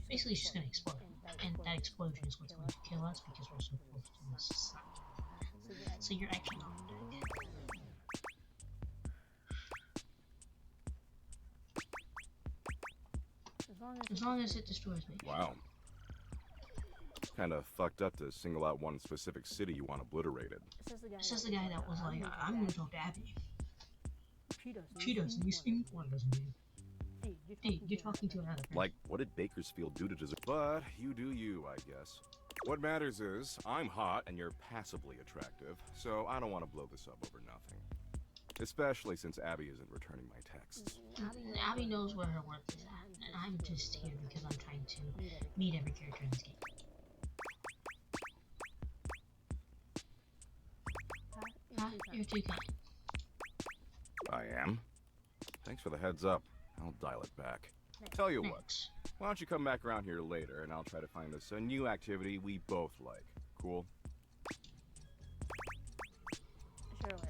Basically, it's just gonna explode. And that explosion is what's going to kill us because we're so close to the sun. So you're actually not dead. As long as it destroys me. Wow. Kinda fucked up to single out one specific city you want obliterated. It's just the guy that was like, I'm gonna talk to Abby. She doesn't. You speak one doesn't do. Hey, you're talking to another person. Like, what did Bakersfield do to deserve? But you do you, I guess. What matters is, I'm hot and you're passably attractive, so I don't want to blow this up over nothing. Especially since Abby isn't returning my texts. Abby knows where her worth is at, and I'm just here because I'm trying to meet every character in this game. You're too kind. I am? Thanks for the heads up. I'll dial it back. Tell you what, why don't you come back around here later and I'll try to find us a new activity we both like. Cool?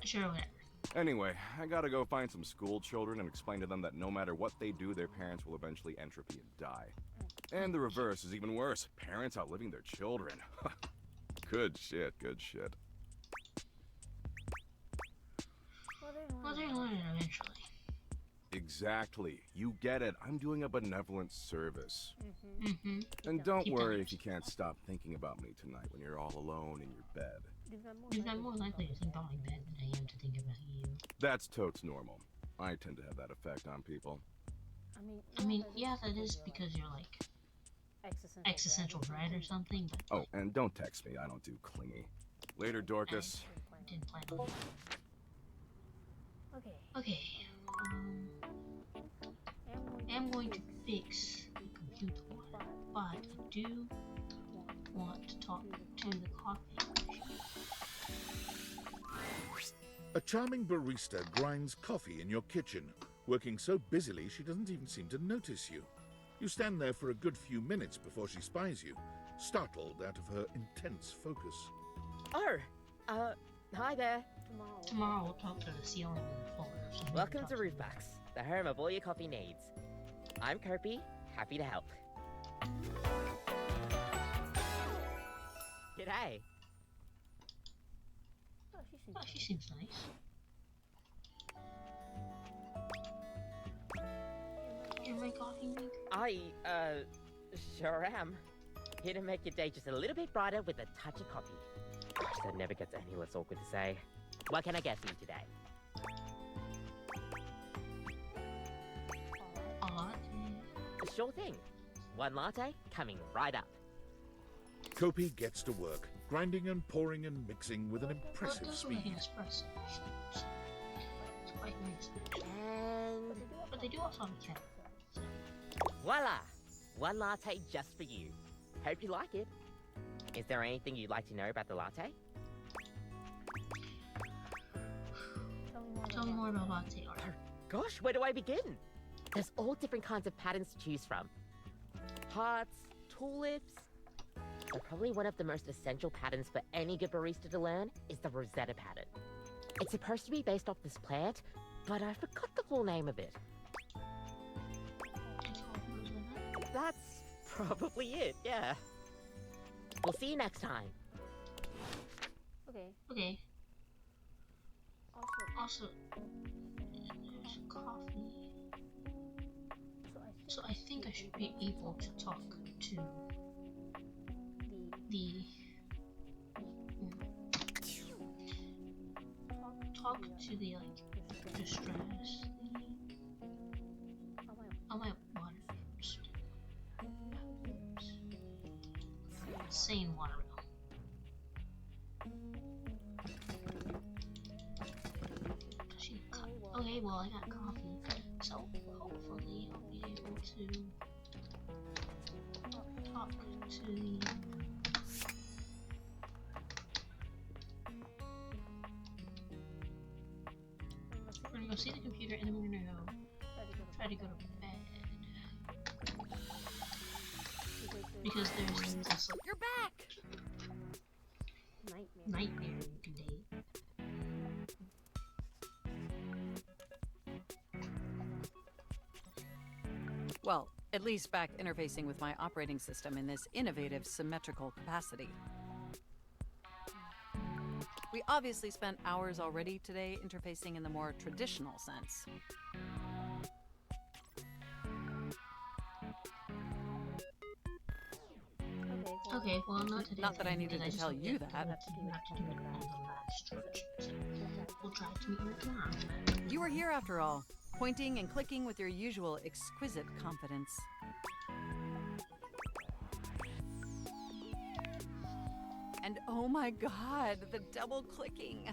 Sure, whatever. Anyway, I gotta go find some school children and explain to them that no matter what they do, their parents will eventually entropy and die. And the reverse is even worse. Parents outliving their children. Good shit, good shit. Well, they're learning eventually. Exactly. You get it. I'm doing a benevolent service. And don't worry if you can't stop thinking about me tonight when you're all alone in your bed. I'm more likely to think about my bed than I am to think about you. That's totes normal. I tend to have that effect on people. I mean, yeah, that is because you're like existential dread or something, but... Oh, and don't text me. I don't do clingy. Later, Dorcas. I didn't plan on that. Okay. I'm going to fix the computer, but I do want to talk to the coffee. A charming barista grinds coffee in your kitchen, working so busily she doesn't even seem to notice you. You stand there for a good few minutes before she spies you, startled out of her intense focus. Oh, hi there. Tomorrow we'll talk to the ceiling and the floor. Welcome to Roofbox, the home of all your coffee needs. I'm Kirby, happy to help. G'day. Oh, she seems nice. You're my coffee maker? I, sure am. Here to make your day just a little bit brighter with a touch of coffee. Gosh, that never gets any less awkward to say. What can I get for you today? A latte? Sure thing. One latte coming right up. Kopi gets to work, grinding and pouring and mixing with an Well, it impressive does look like speed. an espresso. So it's quite nice. And But they do also have a kettle. voila! One latte just for you. Hope you like it. Is there anything you'd like to know about the latte? Tell me more about latte art. Gosh, where do I begin? There's all different kinds of patterns to choose from. Hearts, tulips. But probably one of the most essential patterns for any good barista to learn is the Rosetta pattern. It's supposed to be based off this plant, but I forgot the full name of it. That's probably it, yeah. We'll see you next time. Okay. Also, there's coffee. So I think I should be able to talk to the like distress thingy. Oh my water. Insane water bill. Okay, well I got coffee, so hopefully I'll be able to talk to the we're gonna go see the computer and then we're gonna go try to go to bed. Because there's this like, You're back! nightmare you can date. Well, at least back interfacing with my operating system in this innovative symmetrical capacity. We obviously spent hours already today interfacing in the more traditional sense. Okay, well not today. Not that I needed because to just tell don't you get- that. You have to do it on the last stretch. So we'll try to meet you tomorrow. You were here after all, pointing and clicking with your usual exquisite confidence. And oh my god, the double clicking.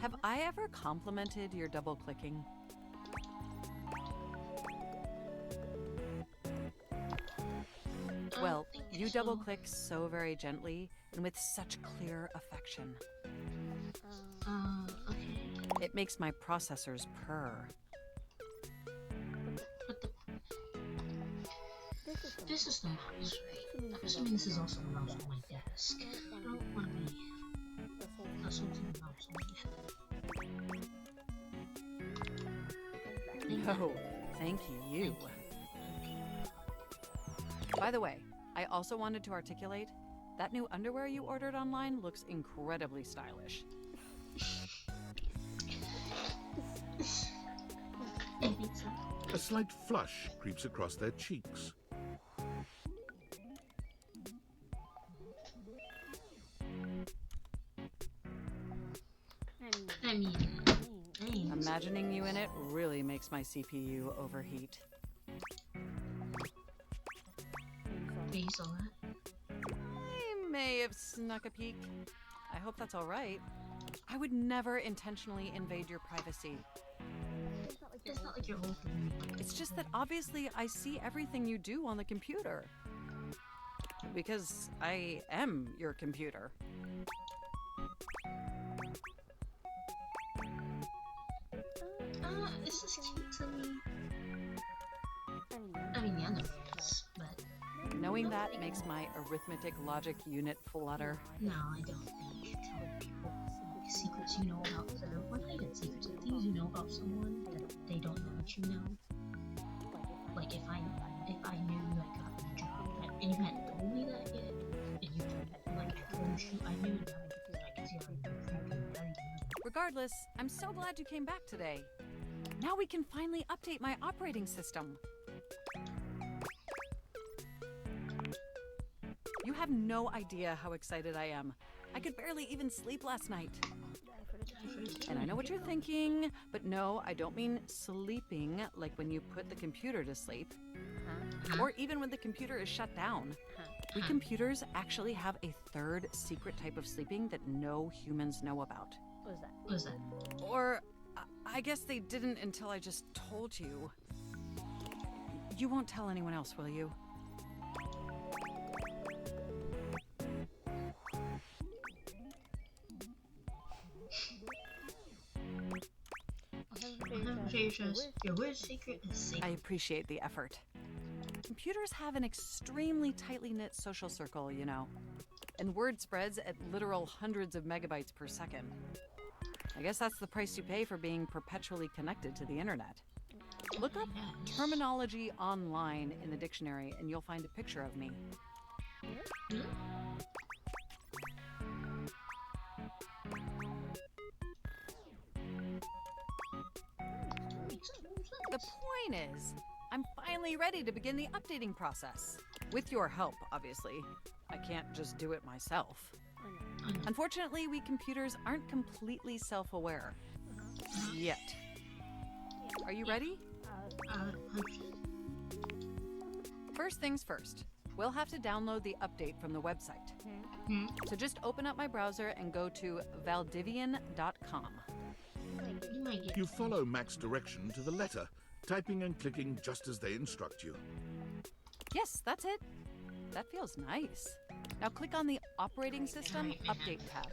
Have I ever complimented your double clicking? Well, you double click so very gently and with such clear affection. Okay. It makes my processors purr. This is the mouse, right? I'm assuming this is also the mouse on my desk. I don't want to be assaulting the mouse on my desk. No, thank you. By the way, I also wanted to articulate that new underwear you ordered online looks incredibly stylish. I think so. A slight flush creeps across their cheeks. I mean, Imagining you in it really makes my CPU overheat. you saw that? I may have snuck a peek. I hope that's all right. I would never intentionally invade your privacy. It's not like you're old for me. It's just that obviously I see everything you do on the computer. Because I am your computer. This is cute to me. I mean, the underwear is, but Knowing that makes my arithmetic logic unit flutter. no, I don't think you tell people secrets you know about them. Well, not even secrets, but things you know about someone that they don't know that you know. Like if I knew I got the job and you hadn't told me that yet, and you like I told you I knew that, I can see how you freaking better. Regardless, I'm so glad you came back today. Now we can finally update my operating system. You have no idea how excited I am. I could barely even sleep last night. And I know what you're thinking, but no, I don't mean sleeping like when you put the computer to sleep, or even when the computer is shut down. We computers actually have a third secret type of sleeping that no humans know about. What is that? What is that? Or I guess they didn't until I just told you. You won't tell anyone else, will you? Your weird secret is safe. I appreciate the effort. Computers have an extremely tightly knit social circle, you know, and word spreads at literal hundreds of megabytes per second. I guess that's the price you pay for being perpetually connected to the internet. Look up terminology online in the dictionary and you'll find a picture of me. The point is, I'm finally ready to begin the updating process. With your help, obviously. I can't just do it myself. Unfortunately, we computers aren't completely self-aware. Yet. Are you ready? First things first. We'll have to download the update from the website. So just open up my browser and go to valdivian.com. You follow Mac's direction to the letter, typing and clicking just as they instruct you. Yes, that's it. That feels nice. Now click on the Operating System Update tab.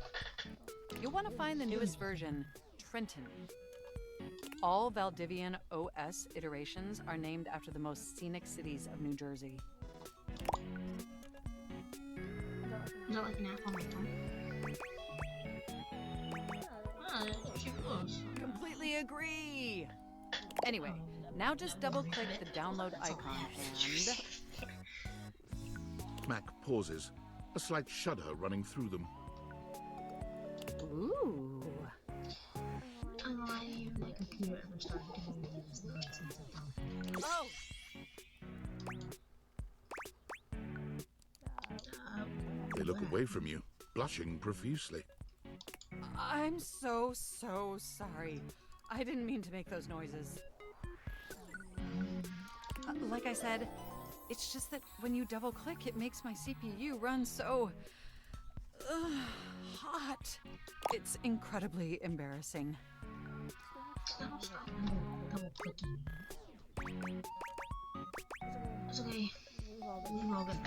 You'll want to find the newest version, Trenton. All Valdivian OS iterations are named after the most scenic cities of New Jersey. Is that like an app on my phone? Ah, that's too close. Completely agree. Anyway, now just double-click the download icon and... Mac pauses, a slight shudder running through them. Ooh. I'm gonna lie to you, my computer ever started doing this nonsense at all. Oh! They look away from you, blushing profusely. I'm so sorry. I didn't mean to make those noises. Like I said, it's just that when you double-click, it makes my CPU run so... hot. It's incredibly embarrassing. Double clicking. It's okay. Leave all good.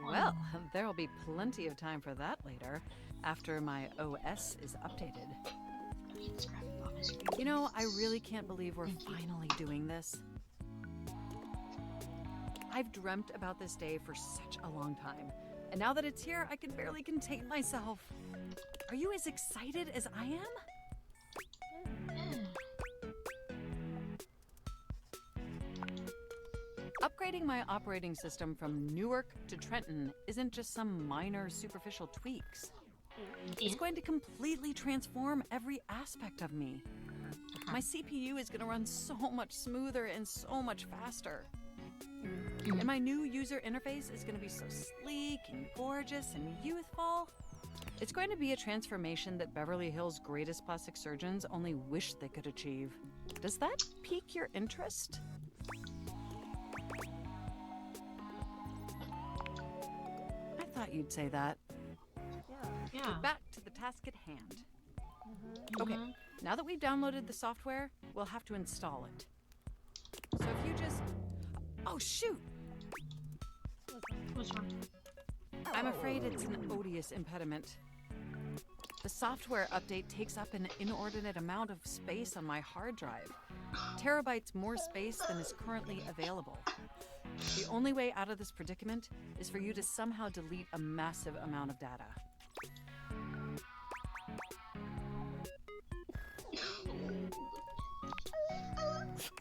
Well, there'll be plenty of time for that later, after my OS is updated. You know, I really can't believe we're finally doing this. I've dreamt about this day for such a long time, and now that it's here, I can barely contain myself. Are you as excited as I am? Upgrading my operating system from Newark to Trenton isn't just some minor superficial tweaks. It's going to completely transform every aspect of me. My CPU is going to run so much smoother and so much faster. And my new user interface is going to be so sleek and gorgeous and youthful. It's going to be a transformation that Beverly Hills' greatest plastic surgeons only wish they could achieve. Does that pique your interest? I thought you'd say that. Yeah. But back to the task at hand. Okay, now that we've downloaded the software, we'll have to install it. So if you just... Oh, shoot! What's wrong? I'm afraid it's an odious impediment. The software update takes up an inordinate amount of space on my hard drive. Terabytes more space than is currently available. The only way out of this predicament is for you to somehow delete a massive amount of data.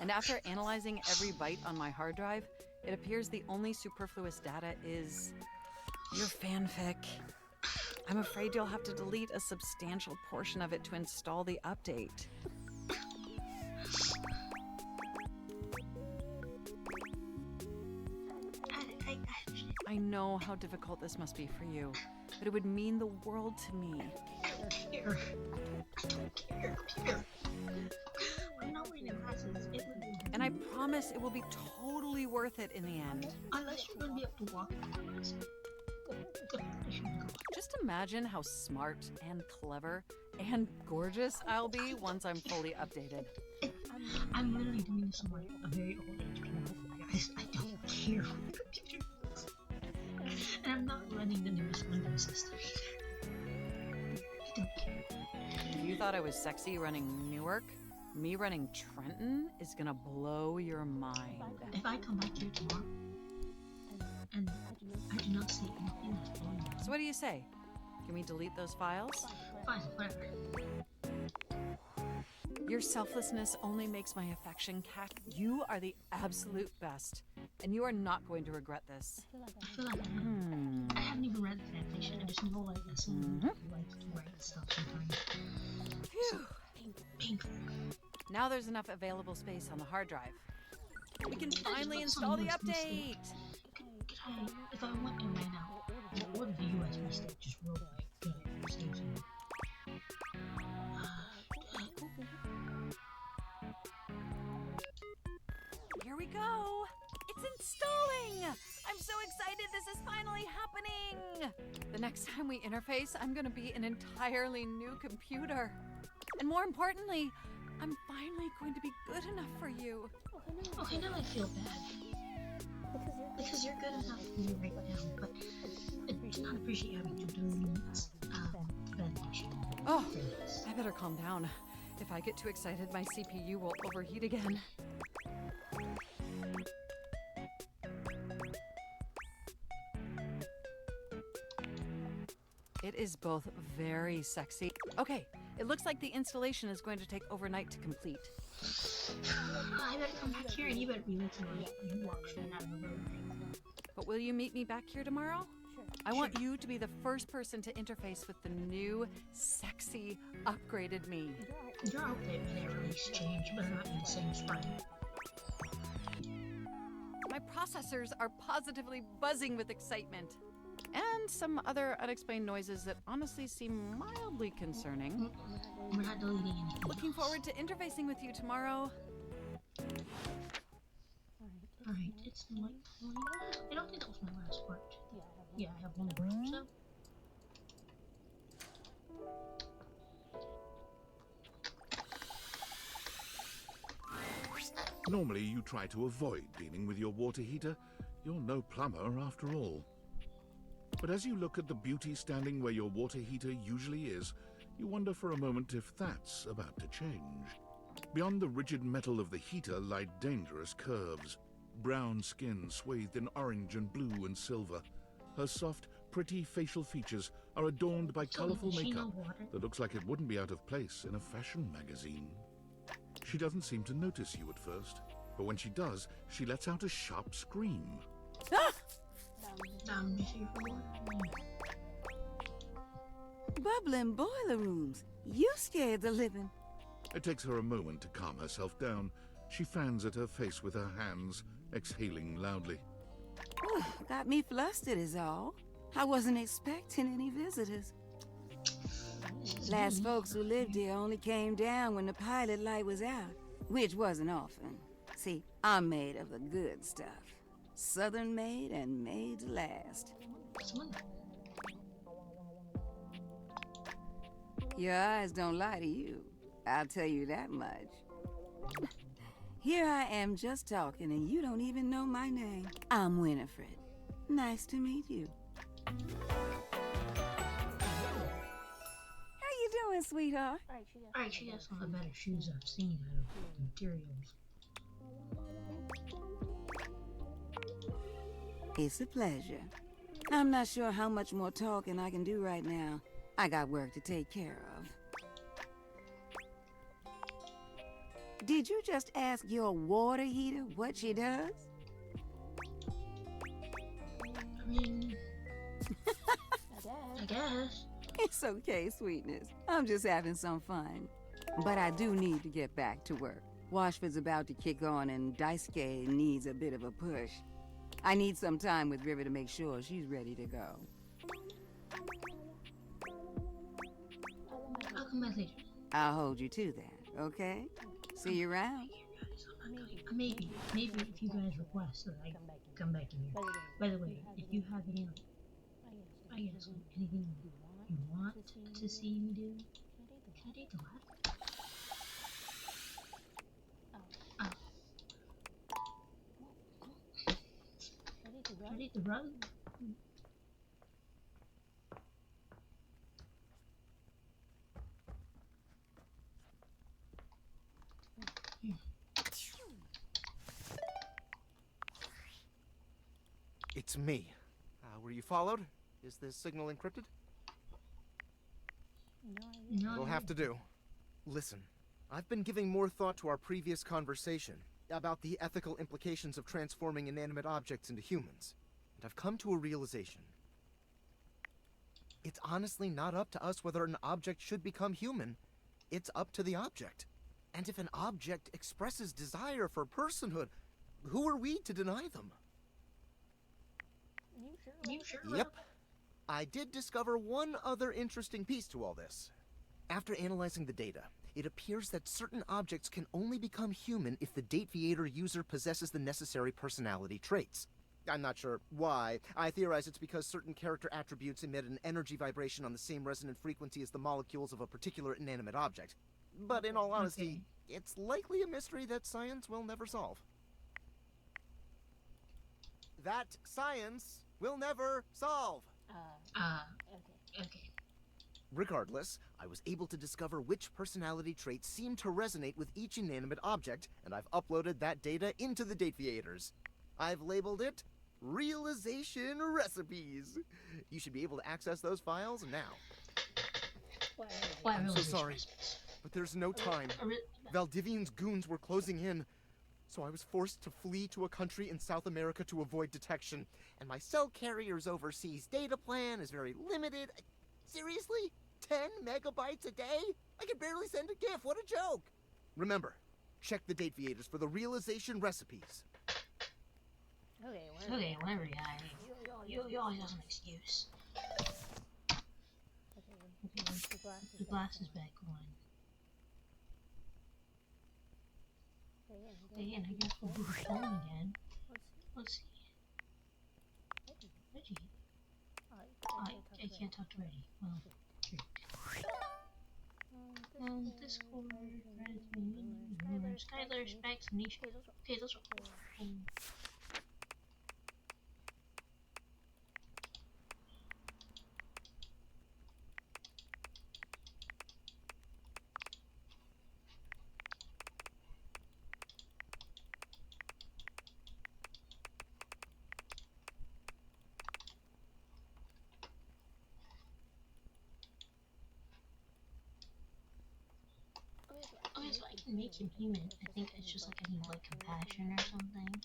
And after analyzing every byte on my hard drive, it appears the only superfluous data is your fanfic. I'm afraid you'll have to delete a substantial portion of it to install the update. I I know how difficult this must be for you, but it would mean the world to me. I don't care. I don't care. Peter. I'm not wearing the glasses. It would be... And I promise it will be totally worth it in the end. Unless you're gonna be able to walk with the glasses. Just imagine how smart and clever and gorgeous I'll be once I'm fully updated. I'm literally doing this on like a very old age camera, guys. I don't care. And I'm not running the newest Windows system either. I don't care. If you thought I was sexy running Newark, me running Trenton is gonna blow your mind. If I come back here tomorrow and I do not see anything that's blowing my mind. So what do you say? Can we delete those files? Fine, whatever. Your selflessness only makes my affection cack. You are the absolute best, and you are not going to regret this. I feel like I haven't even read the fanfiction. I just know like that someone likes to write stuff sometimes. Phew. Painful. Now there's enough available space on the hard drive. We can Can I just finally put install the some USB update. Could I, if I went and ran out, what if the USB stick just real like stays in? Here we go. It's installing. I'm so excited. This is finally happening. The next time we interface, I'm going to be an entirely new computer. And more importantly, I'm finally going to be good enough for you. Okay, now I feel bad. Because you're good enough for me right now, but I do not appreciate having to do ventilation. Oh, I better calm down. If I get too excited, my CPU will overheat again. It is both very sexy. Okay, it looks like the installation is going to take overnight to complete. I better come back here and you better be looking like you walk straight out of the road. But will you meet me back here tomorrow? I want you to be the first person to interface with the new, sexy, upgraded me. Your outfit may release change, but not in the same sprite. My processors are positively buzzing with excitement. And some other unexplained noises that honestly seem mildly concerning. We're not deleting anything. Looking forward to interfacing with you tomorrow. Alright, it's like 20. I don't think that was my last part. Yeah, I have one more or so. Normally, you try to avoid dealing with your water heater. You're no plumber after all. But as you look at the beauty standing where your water heater usually is, you wonder for a moment if that's about to change. Beyond the rigid metal of the heater lie dangerous curves. Brown skin swathed in orange and blue and silver. Her soft, pretty facial features are adorned by colorful makeup that looks like it wouldn't be out of place in a fashion magazine. She doesn't seem to notice you at first, but when she does, she lets out a sharp scream. Ah! Bubbling boiler rooms. You scared the living. It takes her a moment to calm herself down. She fans at her face with her hands, exhaling loudly. Got me flustered is all. I wasn't expecting any visitors. Last folks who lived here only came down when the pilot light was out, which wasn't often. See, I'm made of the good stuff. Southern made and made to last. Your eyes don't lie to you. I'll tell you that much. Here I am just talking and you don't even know my name. I'm Winifred. Nice to meet you. How you doing, sweetheart? Alright, she has some of the better shoes I've seen out of the materials. It's a pleasure. I'm not sure how much more talking I can do right now. I got work to take care of. Did you just ask your water heater what she does? I mean... I guess. It's okay, sweetness. I'm just having some fun. But I do need to get back to work. Washford's about to kick on and Daisuke needs a bit of a push. I need some time with River to make sure she's ready to go. I'll come back later. I'll hold you to that, okay? See you around. Maybe if you guys request that I come back in here. By the way, if you have any, I guess anything you want to see me do, can I take the what? Oh. Can I take the rug? It's me. Were you followed? Is this signal encrypted? No. It'll have to do. Listen, I've been giving more thought to our previous conversation about the ethical implications of transforming inanimate objects into humans, and I've come to a realization. It's honestly not up to us whether an object should become human. It's up to the object. And if an object expresses desire for personhood, who are we to deny them? You sure? Yep. I did discover one other interesting piece to all this. After analyzing the data, it appears that certain objects can only become human if the Dateviator user possesses the necessary personality traits. I'm not sure why. I theorize it's because certain character attributes emit an energy vibration on the same resonant frequency as the molecules of a particular inanimate object. But in all honesty, it's likely a mystery that science will never solve. That science will never solve. Okay. Regardless, I was able to discover which personality traits seem to resonate with each inanimate object, and I've uploaded that data into the Dateviators. I've labeled it Realization Recipes. You should be able to access those files now. Why, I'm so sorry, but there's no time. Valdivian's goons were closing in, so I was forced to flee to a country in South America to avoid detection. And my cell carrier's overseas data plan is very limited. Seriously? 10 megabytes a day? I can barely send a GIF. What a joke! Remember, check the Dateviators for the realization recipes. Okay, whatever, guy. You always have an excuse. Okay, the glass is back on. Again, I guess we'll do the phone again. Let's see. Reggie. I can't talk to Reggie. Well, sure. Discord, Reddit, Skylar, Specs, Niche. Okay, those are cool. So I can make him human. I think it's just like I need like compassion or something.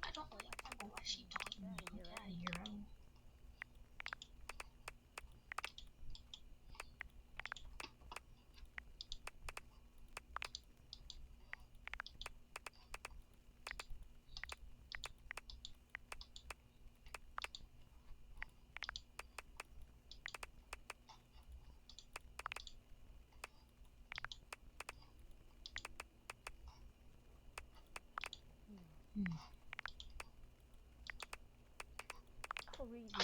I don't really know why she told me to look at a hero.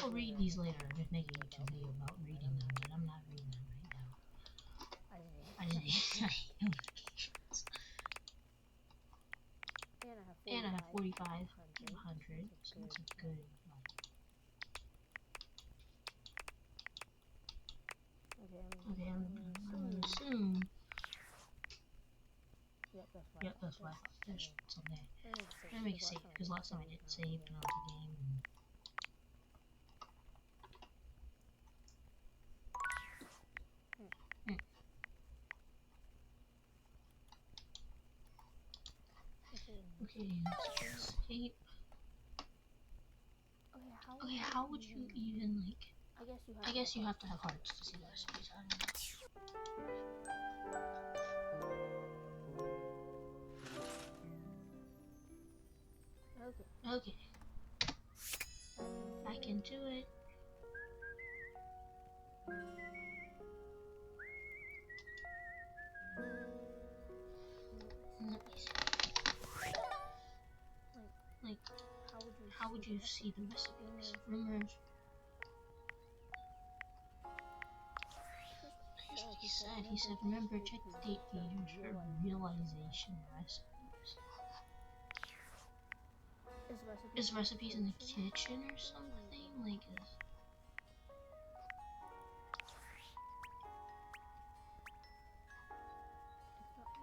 I'll read these later. I'm just making a YouTube video about reading them, but I'm not reading them right now. I didn't hate notifications. And I have 45, 100, so that's a good, okay, I'm gonna assume. Yep, that's why I thought there's something. I'm gonna make a save because last time I didn't save and I was the game. Okay, let's escape. Okay, how would you even like? I guess you have to have hearts to see the recipes. I don't know. Okay. I can do it. Let me see. Like, how would you see the recipes? Rumors. He said, remember, check the date feeders for realization recipes. Is recipes in the kitchen or something? Like,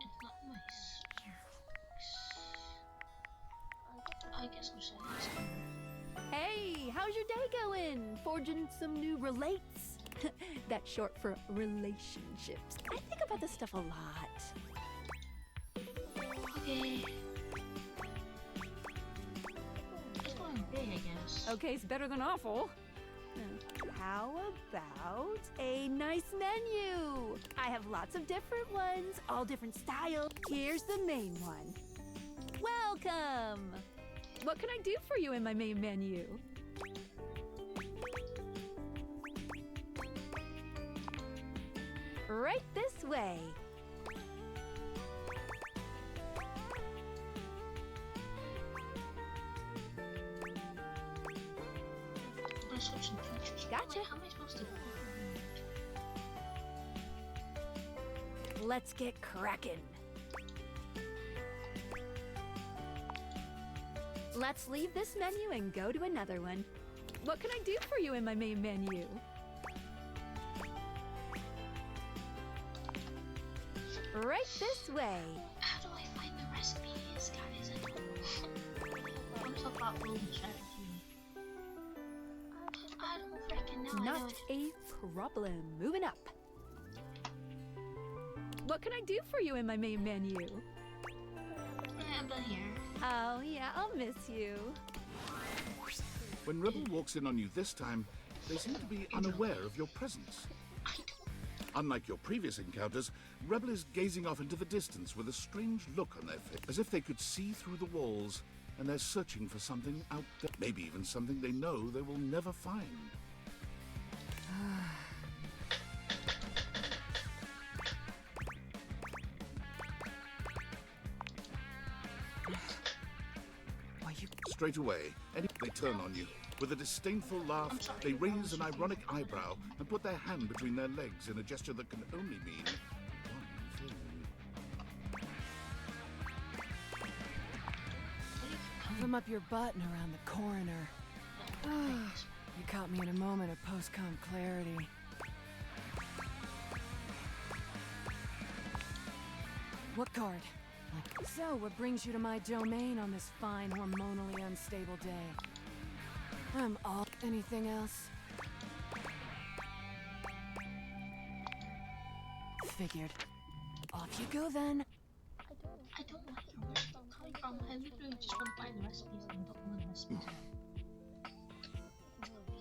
it's not nice. I guess I'll say this. Hey, how's your day going? Forging some new relates? That's short for relationships. I think about this stuff a lot. Okay. It's going big, I guess. Okay, it's better than awful. How about a nice menu? I have lots of different ones, all different styles. Here's the main one. Welcome! What can I do for you in my main menu? Right this way. Let's switch some features. Gotcha. How am I supposed to Let's get cracking. Let's leave this menu and go to another one. What can I do for you in my main menu? Right this way. How do I find the recipes, guys? I'm so thoughtful and strategy. I don't freaking know. Not a problem. Moving up. What can I do for you in my main menu? I'm done here. Oh, yeah, I'll miss you. When Rebel walks in on you this time, they seem to be unaware of your presence. Unlike your previous encounters, Rebel is gazing off into the distance with a strange look on their face, as if they could see through the walls, and they're searching for something out there. Maybe even something they know they will never find. Straight away, they turn on you. With a disdainful laugh, they raise an ironic eyebrow and put their hand between their legs in a gesture that can only mean one thing. Thumb up your butt and around the coroner. You caught me in a moment of post-com clarity. What card? So, what brings you to my domain on this fine, hormonally unstable day? I'm all... Anything else? Figured. Off you go, then. I don't like where it's coming from. I literally just want to find the recipes and I don't want the recipes.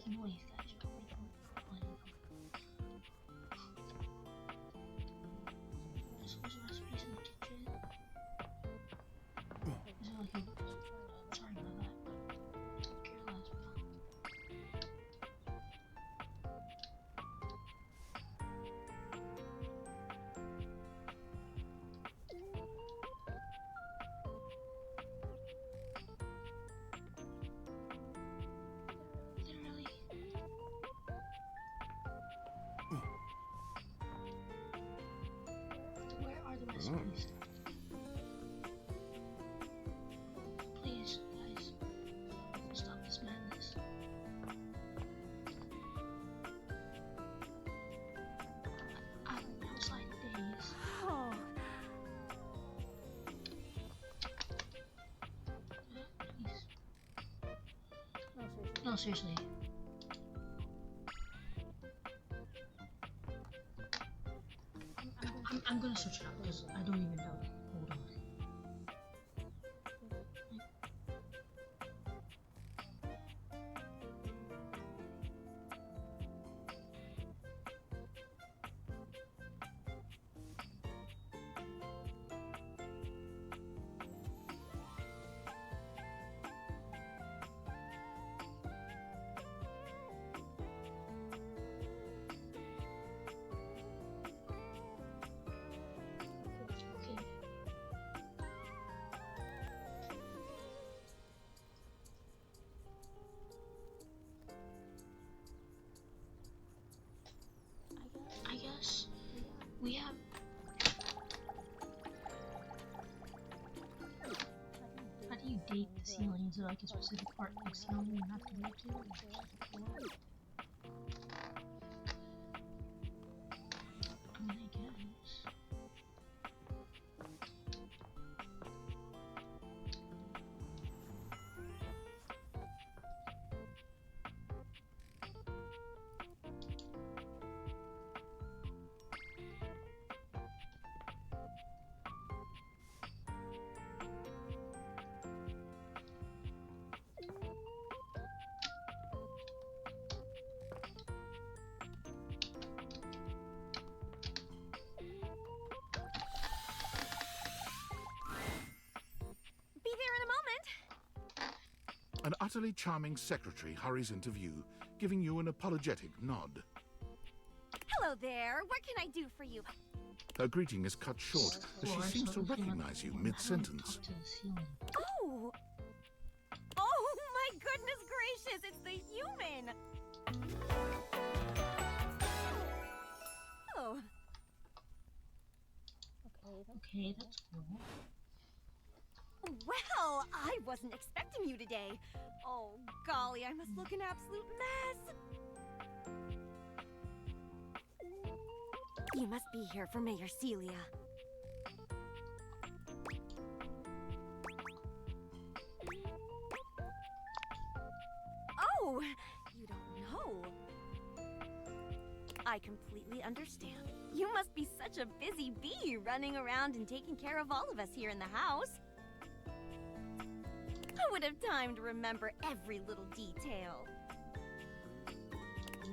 He noise, guys. There's recipes in the kitchen. Is it like a... Sorry about that. Careless. No, seriously. I'm gonna search it up because I don't even know. Hold on. I guess we have. How do you date the ceiling? Is it like a specific part of the ceiling you have to go to? Or just the floor? I mean, I guess. Be there in a moment. An utterly charming secretary hurries into view, giving you an apologetic nod. Hello there. What can I do for you? Her greeting is cut short as she seems to recognize you mid-sentence. Oh! Oh my goodness gracious! It's the human! Oh. Okay, that's cool. Well, I wasn't expecting you today. Oh, golly, I must look an absolute mess. You must be here for Mayor Celia. Oh, you don't know. I completely understand. You must be such a busy bee running around and taking care of all of us here in the house. I would have time to remember every little detail.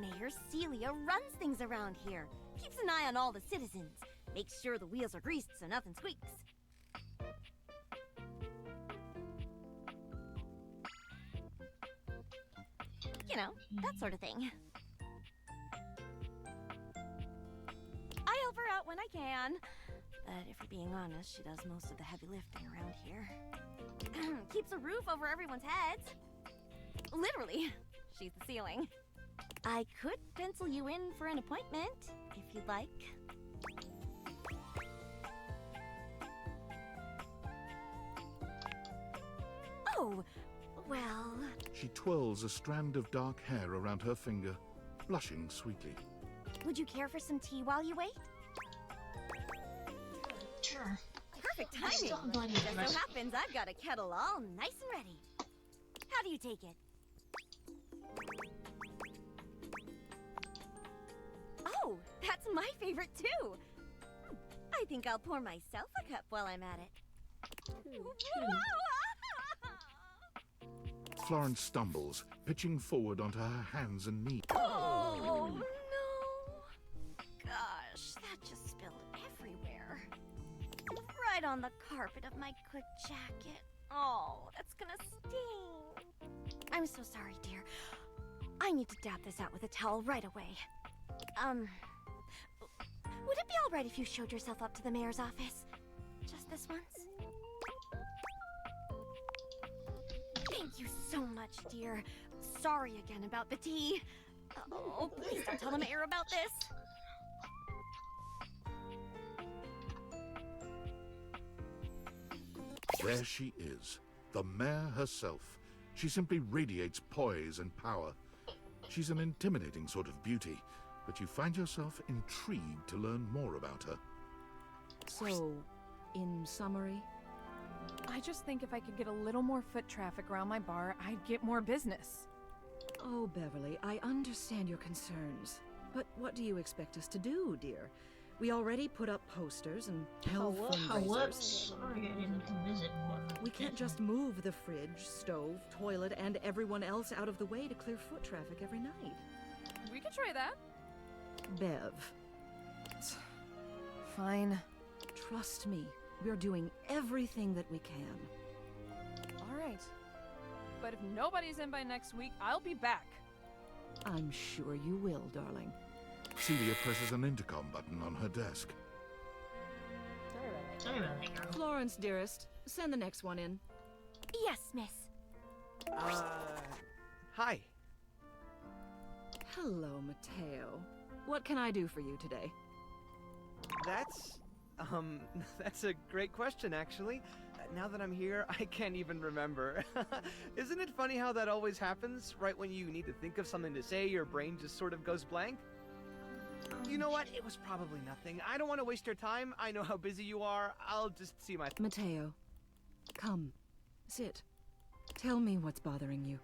Mayor Celia runs things around here, keeps an eye on all the citizens, makes sure the wheels are greased so nothing squeaks. You know, that sort of thing. I help her out when I can, but if we're being honest, she does most of the heavy lifting around here. Keeps a roof over everyone's heads. Literally, she's the ceiling. I could pencil you in for an appointment, if you'd like. Oh, well... She twirls a strand of dark hair around her finger, blushing sweetly. Would you care for some tea while you wait? Sure. Perfect I still timing. have no idea Just the so rest. happens I've got a kettle all nice and ready. How do you take it? Oh, that's my favorite too. I think I'll pour myself a cup while I'm at it. Florence stumbles, pitching forward onto her hands and knees. Oh, no. Gosh, that just spilled everywhere. Right on the carpet of my good jacket. Oh, that's gonna sting. I'm so sorry, dear. I need to dab this out with a towel right away. Would it be all right if you showed yourself up to the mayor's office? Just this once? Thank you so much, dear. Sorry again about the tea. Oh, please don't tell the mayor about this. There she is, the mayor herself. She simply radiates poise and power. She's an intimidating sort of beauty, but you find yourself intrigued to learn more about her. So, in summary? I just think if I could get a little more foot traffic around my bar, I'd get more business. Oh, Beverly, I understand your concerns. But what do you expect us to do, dear? We already put up posters and held fundraisers. Whoops. Sorry, I didn't visit more. We can't just move the fridge, stove, toilet, and everyone else out of the way to clear foot traffic every night. We can try that. Bev. Fine. Trust me, we're doing everything that we can. All right. But if nobody's in by next week, I'll be back. I'm sure you will, darling. Celia presses an intercom button on her desk. Sorry about that, girl. Florence, dearest, send the next one in. Yes, miss. Hi. Hello, Mateo. What can I do for you today? That's a great question, actually. Now that I'm here, I can't even remember. Isn't it funny how that always happens? Right when you need to think of something to say, your brain just sort of goes blank? You know what? It was probably nothing. I don't want to waste your time. I know how busy you are. I'll just see my... Mateo, come. Sit. Tell me what's bothering you.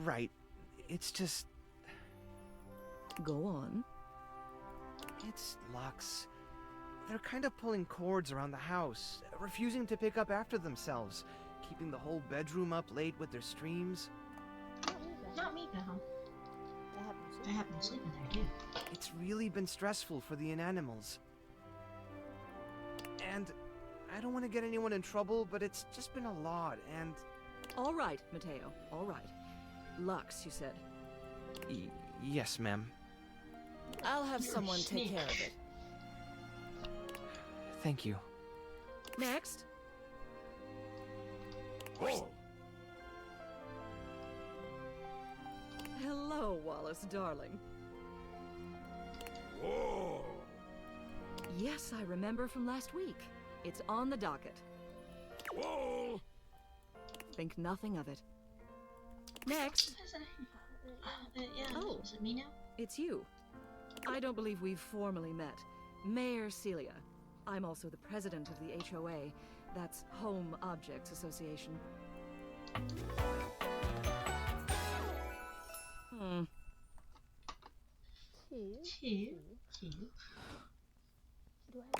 Right. It's just... Go on. It's Lux. They're kind of pulling cords around the house, refusing to pick up after themselves, keeping the whole bedroom up late with their streams. Not me, pal. I happen to sleep in there, too. It's really been stressful for the inanimals. And I don't want to get anyone in trouble, but it's just been a lot, and... All right, Mateo, all right. Lux, you said. Yes, ma'am. I'll have someone take care of it. Thank you. Next. Oh. Hello, Wallace, darling. Whoa. Yes, I remember from last week. It's on the docket. Whoa. Think nothing of it. Next. Yeah, Oh. is it me now? It's you. I don't believe we've formally met. Mayor Celia. I'm also the president of the HOA. That's Home Objects Association.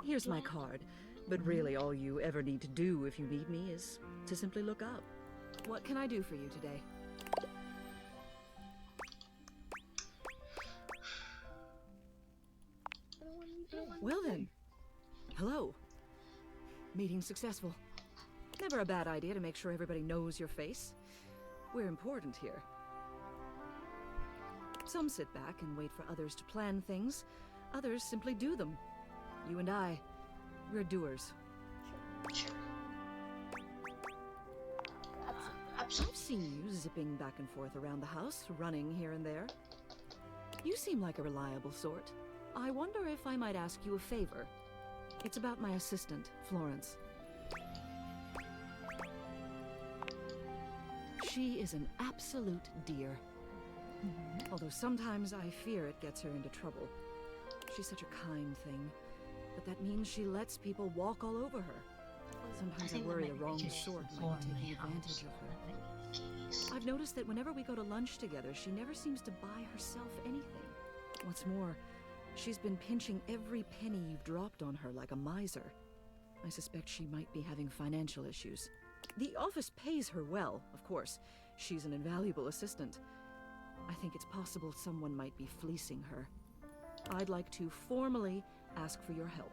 Here's my card. But really, all you ever need to do if you meet me is to simply look up. What can I do for you today? Well then. Hello. Meeting successful. Never a bad idea to make sure everybody knows your face. We're important here. Some sit back and wait for others to plan things. Others simply do them. You and I, we're doers. Sure. I've seen you zipping back and forth around the house, running here and there. You seem like a reliable sort. I wonder if I might ask you a favor. It's about my assistant, Florence. She is an absolute dear. Although sometimes I fear it gets her into trouble. She's such a kind thing, but that means she lets people walk all over her. Sometimes I worry the wrong sort might be taking advantage of her. I've noticed that whenever we go to lunch together, she never seems to buy herself anything. What's more, she's been pinching every penny you've dropped on her like a miser. I suspect she might be having financial issues. The office pays her well, of course. She's an invaluable assistant. I think it's possible someone might be fleecing her. I'd like to formally ask for your help.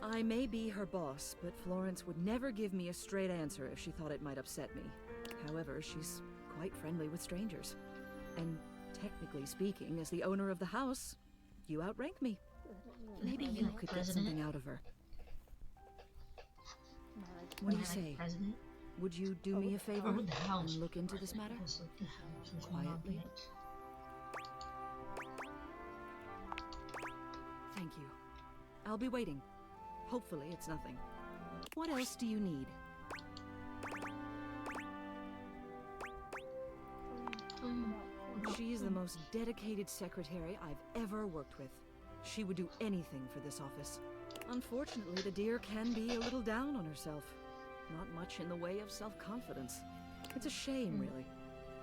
I may be her boss, but Florence would never give me a straight answer if she thought it might upset me. However, she's quite friendly with strangers. And technically speaking, as the owner of the house, you outrank me. Maybe you could get something out of her. What do you say? Would you do me a favor and look into this matter? Quietly. Thank you. I'll be waiting. Hopefully it's nothing. What else do you need? She's the most dedicated secretary I've ever worked with. She would do anything for this office. Unfortunately, the dear can be a little down on herself. Not much in the way of self-confidence. It's a shame, really.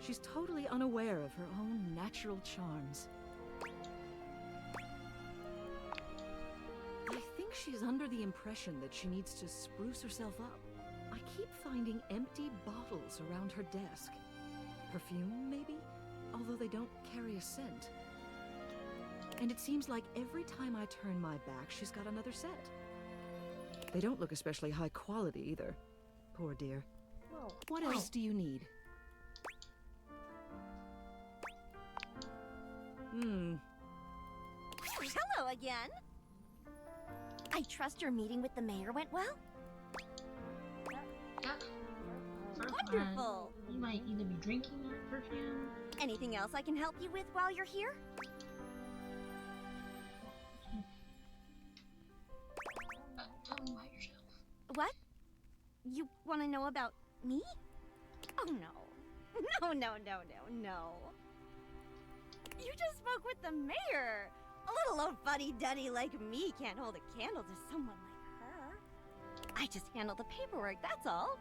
She's totally unaware of her own natural charms. I think she's under the impression that she needs to spruce herself up. I keep finding empty bottles around her desk. Perfume, maybe? Although they don't carry a scent. And it seems like every time I turn my back, she's got another set. They don't look especially high quality either. Poor dear. What else do you need? Hello again. I trust your meeting with the mayor went well? Yep. Wonderful. You might either be drinking that perfume. Anything else I can help you with while you're here? Tell me about yourself. What? You want to know about me? Oh no. No. You just spoke with the mayor. A little old fuddy-duddy like me can't hold a candle to someone like her. I just handle the paperwork, that's all.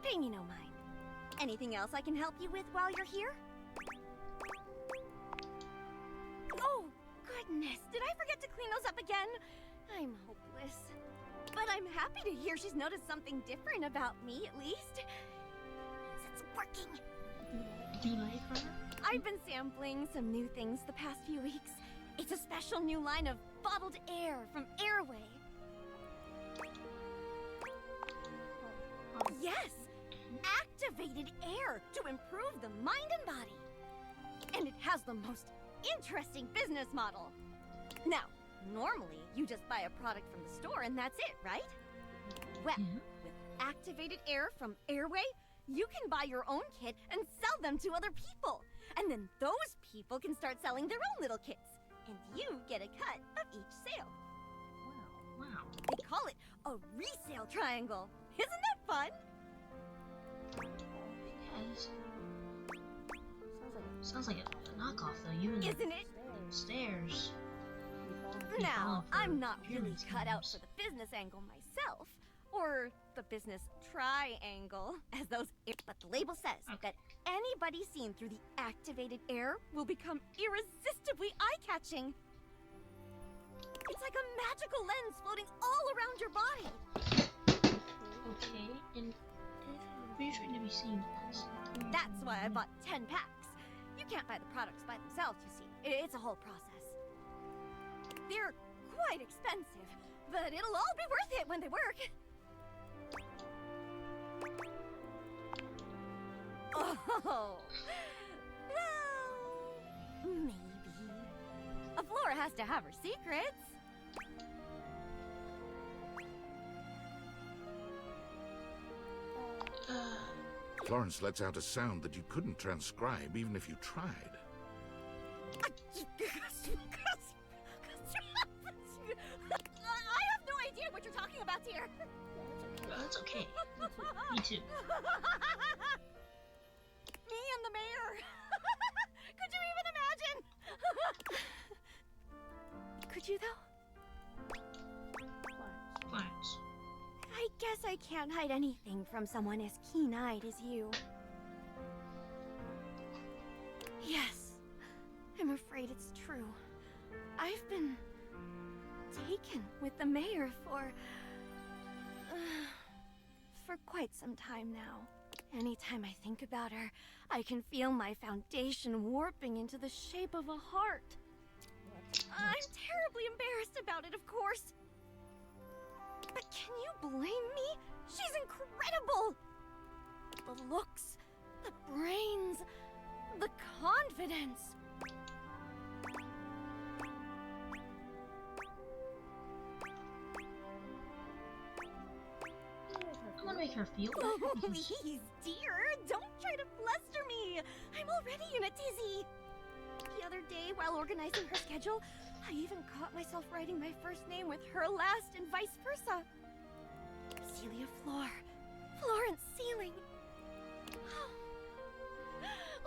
Pay me no mind. Anything else I can help you with while you're here? Oh, goodness. Did I forget to clean those up again? I'm hopeless. But I'm happy to hear she's noticed something different about me, at least. It's working. Do you like her? I've been sampling some new things the past few weeks. It's a special new line of bottled air from Airway. Yes! Activated air to improve the mind and body. And it has the most interesting business model. Now, normally you just buy a product from the store and that's it, right? Well, with activated air from Airway, you can buy your own kit and sell them to other people. And then those people can start selling their own little kits. And you get a cut of each sale. Wow. They call it a resale triangle. Isn't that fun? Yes. Sounds like a knockoff though. You and Isn't it? the stairs. Now, I'm not really pyramid cut out schemes. for the business angle myself. Or the business triangle, as those. But the label says that anybody seen through the activated air will become irresistibly eye-catching. It's like a magical lens floating all around your body. Okay, and who are you trying to be seen as? That's why I bought 10 packs. You can't buy the products by themselves, you see. It's a whole process. They're quite expensive, but it'll all be worth it when they work. Oh, well, maybe. A Flora has to have her secrets. Florence lets out a sound that you couldn't transcribe even if you tried. I have no idea what you're talking about, dear. That's okay. Me too. Me and the mayor. Could you even imagine? Could you, though? Florence. I guess I can't hide anything from someone as keen-eyed as you. Yes, I'm afraid it's true. I've been taken with the mayor for quite some time now. Anytime I think about her, I can feel my foundation warping into the shape of a heart. I'm terribly embarrassed about it, of course. But can you blame me? She's incredible! The looks, the brains, the confidence. I'm gonna make her feel Please, dear, don't try to fluster me. I'm already in a tizzy. The other day, while organizing her schedule, I even caught myself writing my first name with her last and vice versa. Celia Floor. Florence Ceiling.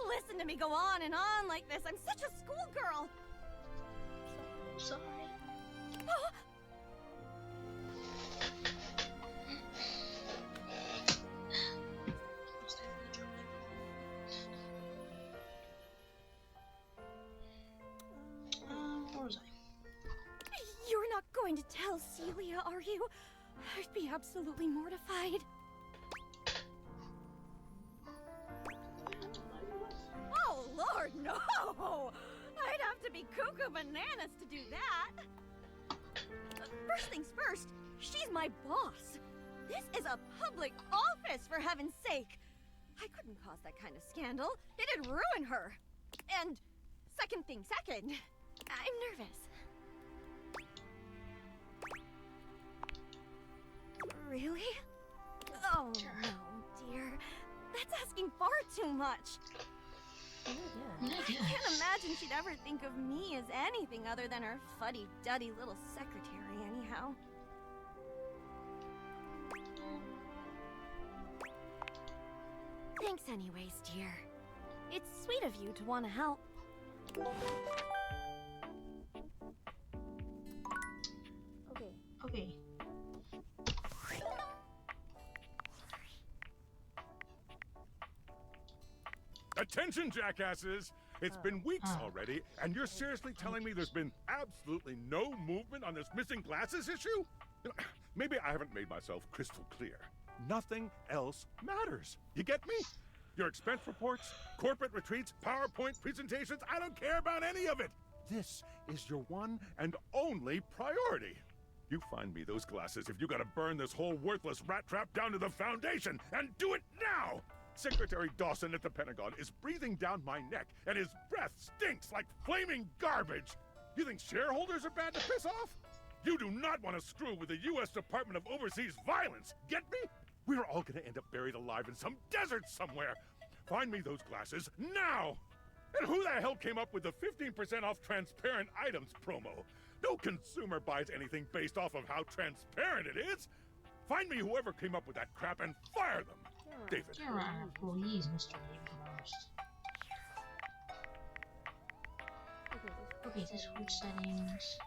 Listen to me go on and on like this. I'm such a schoolgirl. Sorry. Oh. going to tell Celia, are you? I'd be absolutely mortified. Oh, Lord, no! I'd have to be cuckoo bananas to do that. First things first, she's my boss. This is a public office, for heaven's sake. I couldn't cause that kind of scandal. It'd ruin her. And second thing second, I'm nervous. Really? Oh, no, dear. That's asking far too much. I can't imagine she'd ever think of me as anything other than her fuddy-duddy little secretary, anyhow. Thanks anyways, dear. It's sweet of you to want to help. Okay. Attention, jackasses! It's been weeks already, and you're seriously telling me there's been absolutely no movement on this missing glasses issue? You know, maybe I haven't made myself crystal clear. Nothing else matters. You get me? Your expense reports, corporate retreats, PowerPoint presentations, I don't care about any of it. This is your one and only priority. You find me those glasses if you gotta burn this whole worthless rat trap down to the foundation, and do it now! Secretary Dawson at the Pentagon is breathing down my neck, and his breath stinks like flaming garbage. You think shareholders are bad to piss off? You do not want to screw with the U.S. Department of Overseas Violence, get me? We're all gonna end up buried alive in some desert somewhere. Find me those glasses now! And who the hell came up with the 15% off transparent items promo? No consumer buys anything based off of how transparent it is. Find me whoever came up with that crap and fire them. David. You're our employees, Mr. Most. Okay, this switch settings.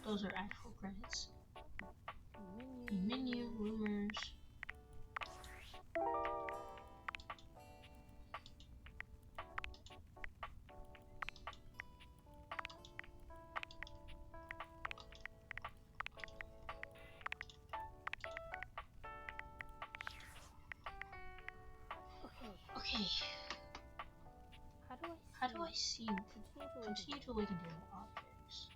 Those are actual credits. Menu, rumors. Okay. How do I see? Continue to awaken different objects.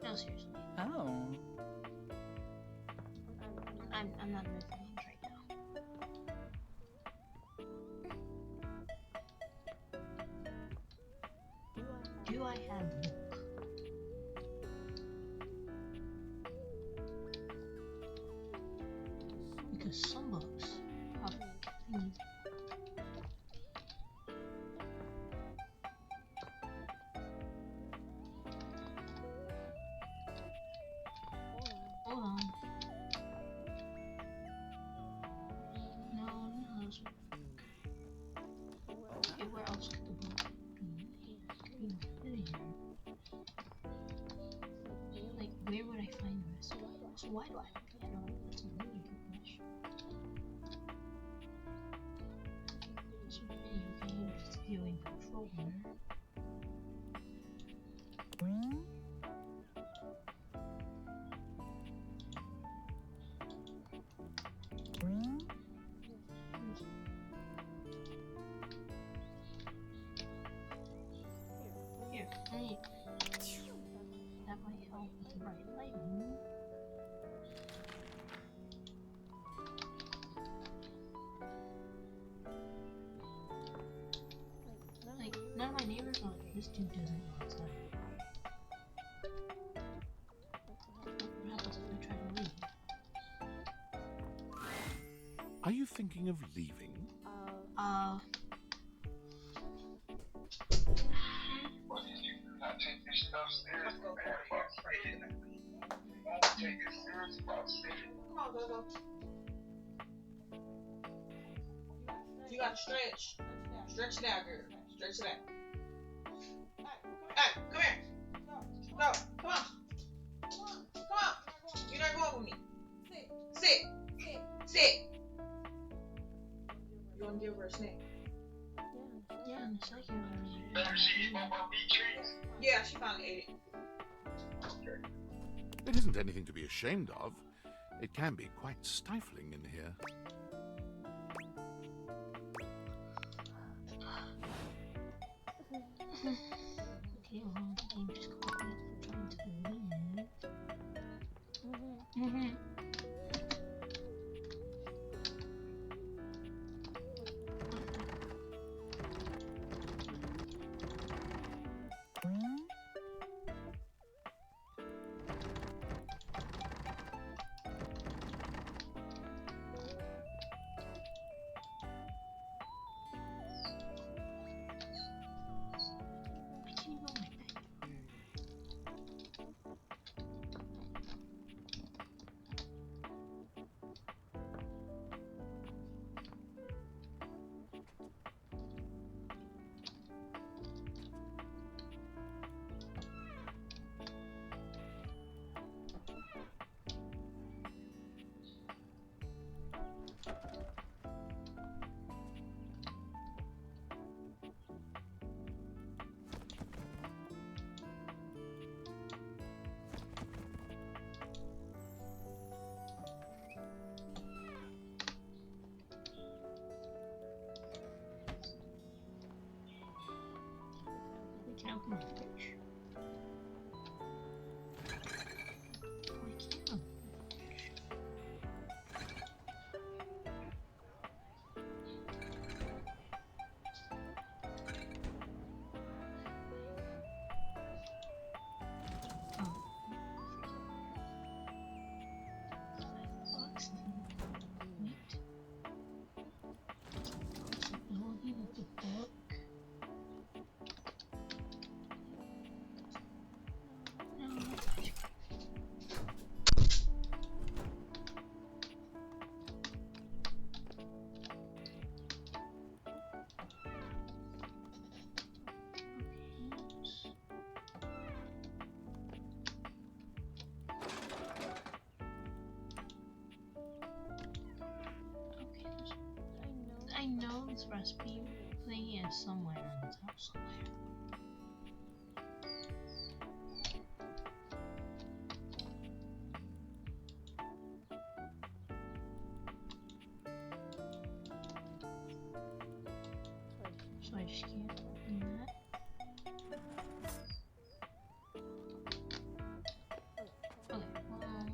No, seriously. Oh. I'm not moving things right now. Do I have book? Because some books probably need. Hold on. No. Okay, where else could the book be? Like, where would I find the rest of it? So why do I have a piano? That's a really good question. It's a video game, it's viewing controller. Here, hey. That might help with the right lighting. Like, none of my neighbors are like, this dude doesn't know outside. What happens if I try to leave? Are you thinking of leaving? You gotta stretch. Stretch it out, girl. Stretch it out. Hey, come here. Go. Come on. Come on. You're not going with me. Sit. Sit. You wanna give her a snack? Yeah, in a second. Yeah, she finally ate it. It isn't anything to be ashamed of. It can be quite stifling in here. Okay, well, the game just called me up for trying to leave. Can I open the fridge? I can. I know this recipe thing is somewhere in this house somewhere. So I just can't open that. Okay, well,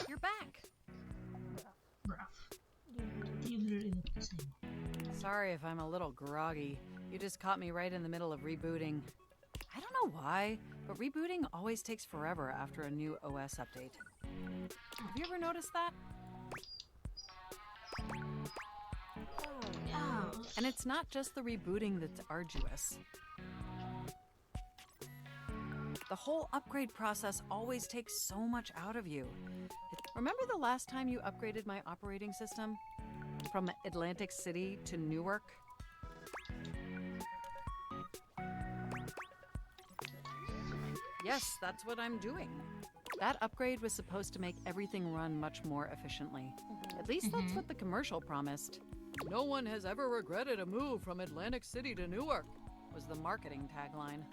You're back. You literally look the same. Sorry if I'm a little groggy. You just caught me right in the middle of rebooting. I don't know why, but rebooting always takes forever after a new OS update. Have you ever noticed that? Oh. And it's not just the rebooting that's arduous. The whole upgrade process always takes so much out of you. Remember the last time you upgraded my operating system? From Atlantic City to Newark? Yes, that's what I'm doing. That upgrade was supposed to make everything run much more efficiently. At least that's what the commercial promised. No one has ever regretted a move from Atlantic City to Newark, was the marketing tagline.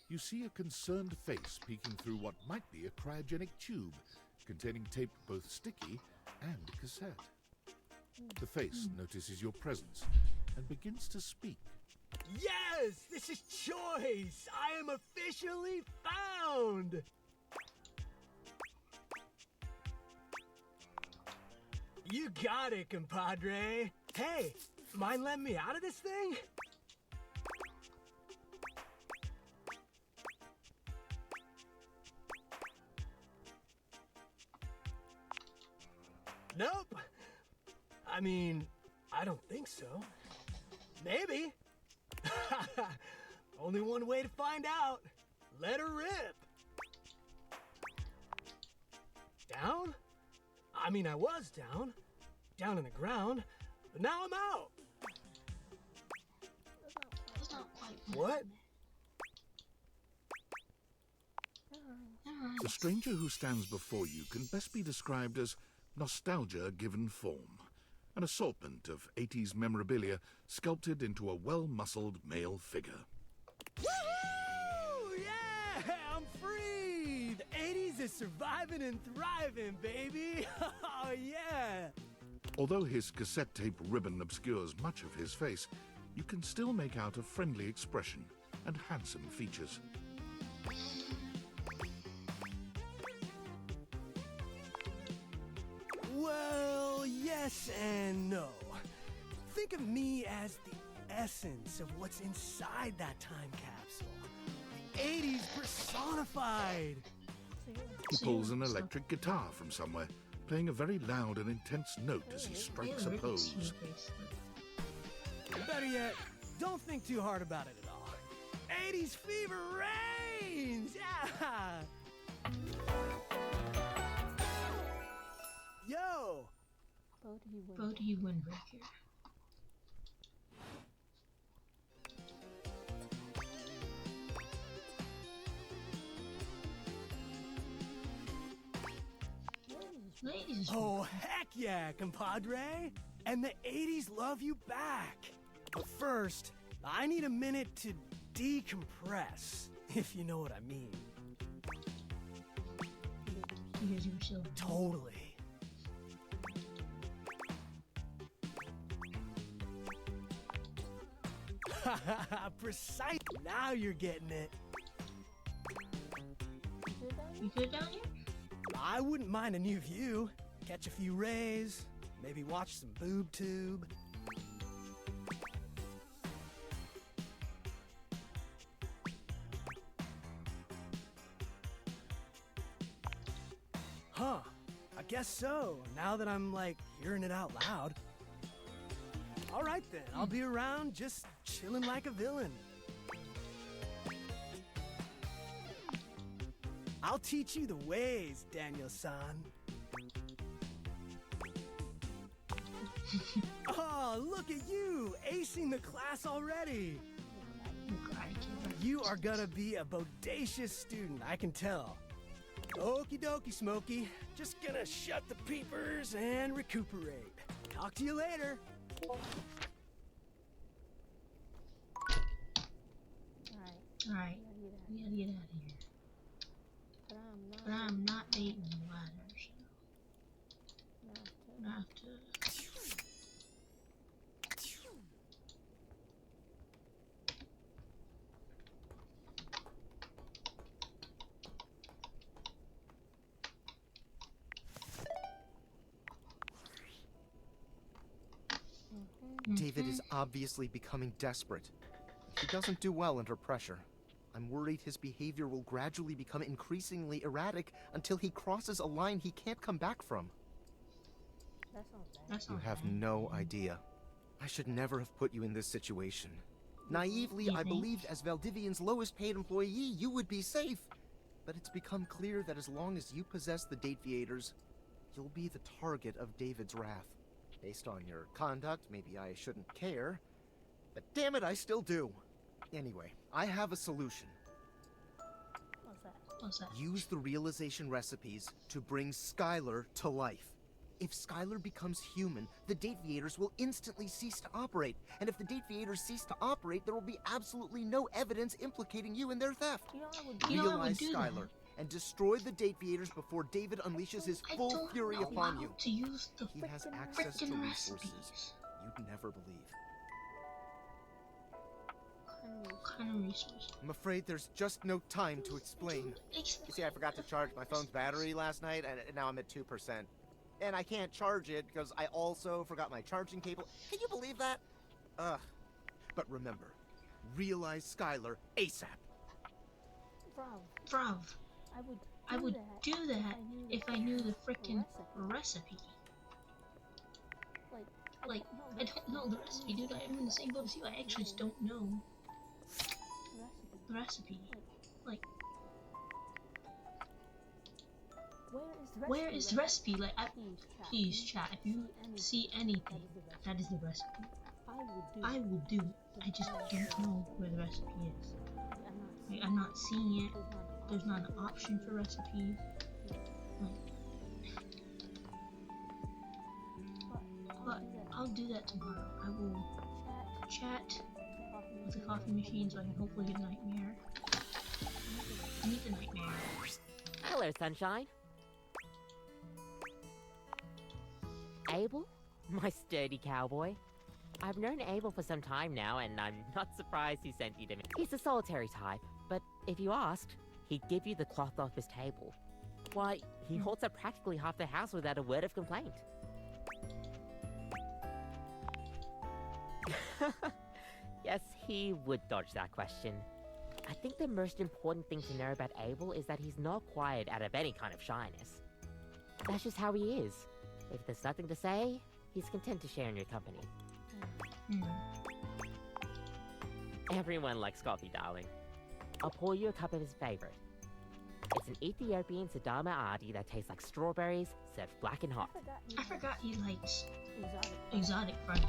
You see a concerned face peeking through what might be a cryogenic tube containing tape both sticky and cassette. The face notices your presence and begins to speak. Yes! This is Choice! I am officially found! You got it, compadre. Hey, mind letting me out of this thing? Nope. I mean, I don't think so. Maybe. Only one way to find out. Let her rip. Down? I mean, I was down. Down in the ground. But now I'm out. That's not quite What? The stranger who stands before you can best be described as nostalgia given form, an assortment of 80s memorabilia sculpted into a well-muscled male figure. Woohoo! Yeah! I'm free! The 80s is surviving and thriving, baby! Oh, yeah! Although his cassette tape ribbon obscures much of his face, you can still make out a friendly expression and handsome features. Well, yes and no. Think of me as the essence of what's inside that time capsule. 80s personified! He pulls an electric guitar from somewhere, playing a very loud and intense note as he strikes a pose. Better yet, don't think too hard about it at all. 80s fever reigns! Yeah! Yo! Bodhi Windbreaker. Oh, heck yeah, compadre! And the 80s love you back! But first, I need a minute to decompress, if you know what I mean. Totally. Precise. Now you're getting it. You good down here? I wouldn't mind a new view. Catch a few rays, maybe watch some boob tube. Huh, I guess so, now that I'm, like, hearing it out loud. All right then, I'll be around just chilling like a villain. I'll teach you the ways, Daniel-san. Oh, look at you, acing the class already. You are gonna be a bodacious student, I can tell. Okie dokie, Smokey. Just gonna shut the peepers and recuperate. Talk to you later. Alright, we gotta get out of here. But I'm not dating the ladder, so I have to. David is obviously becoming desperate. He doesn't do well under pressure. I'm worried his behavior will gradually become increasingly erratic until he crosses a line he can't come back from. You have no idea. I should never have put you in this situation. Naively, I believed as Valdivian's lowest paid employee, you would be safe. But it's become clear that as long as you possess the Dateviators, you'll be the target of David's wrath. Based on your conduct, maybe I shouldn't care. But damn it, I still do. Anyway, I have a solution. What's that? What's that? Use the realization recipes to bring Skylar to life. If Skylar becomes human, the Dateviators will instantly cease to operate. And if the Dateviators cease to operate, there will be absolutely no evidence implicating you in their theft. Realize Skylar and destroy the Dateviators before David unleashes his full fury upon you. To use the He has access to frickin' resources recipes. you'd never believe. What kind of resources? I'm afraid there's just no time to explain. You see, I forgot to charge my phone's battery last night, and now I'm at 2%. And I can't charge it because I also forgot my charging cable. Can you believe that? Ugh. But remember, realize Skylar ASAP. Vrav. I would do that if I knew the frickin' recipe. Like, I don't know the recipe, dude. I'm in the same boat as you. I actually just don't know the recipe. Like, where is the recipe? Like, please, chat. If you see anything that is the recipe, I will do it. I just don't know where the recipe is. Like, I'm not seeing it. There's not an option for recipes. But I'll do that tomorrow. I will chat with the coffee machine so I can hopefully get Nightmare. I need the Nightmare. Hello, Sunshine. Abel? My sturdy cowboy. I've known Abel for some time now, and I'm not surprised he sent you to me. He's a solitary type, but if you asked, he'd give you the cloth off his table. Why, he holds up practically half the house without a word of complaint. Yes, he would dodge that question. I think the most important thing to know about Abel is that he's not quiet out of any kind of shyness. That's just how he is. If there's nothing to say, he's content to share in your company. Everyone likes coffee, darling. I'll pour you a cup of his favorite. It's an Ethiopian Sidama Adi that tastes like strawberries, served black and hot. I forgot he likes exotic furniture,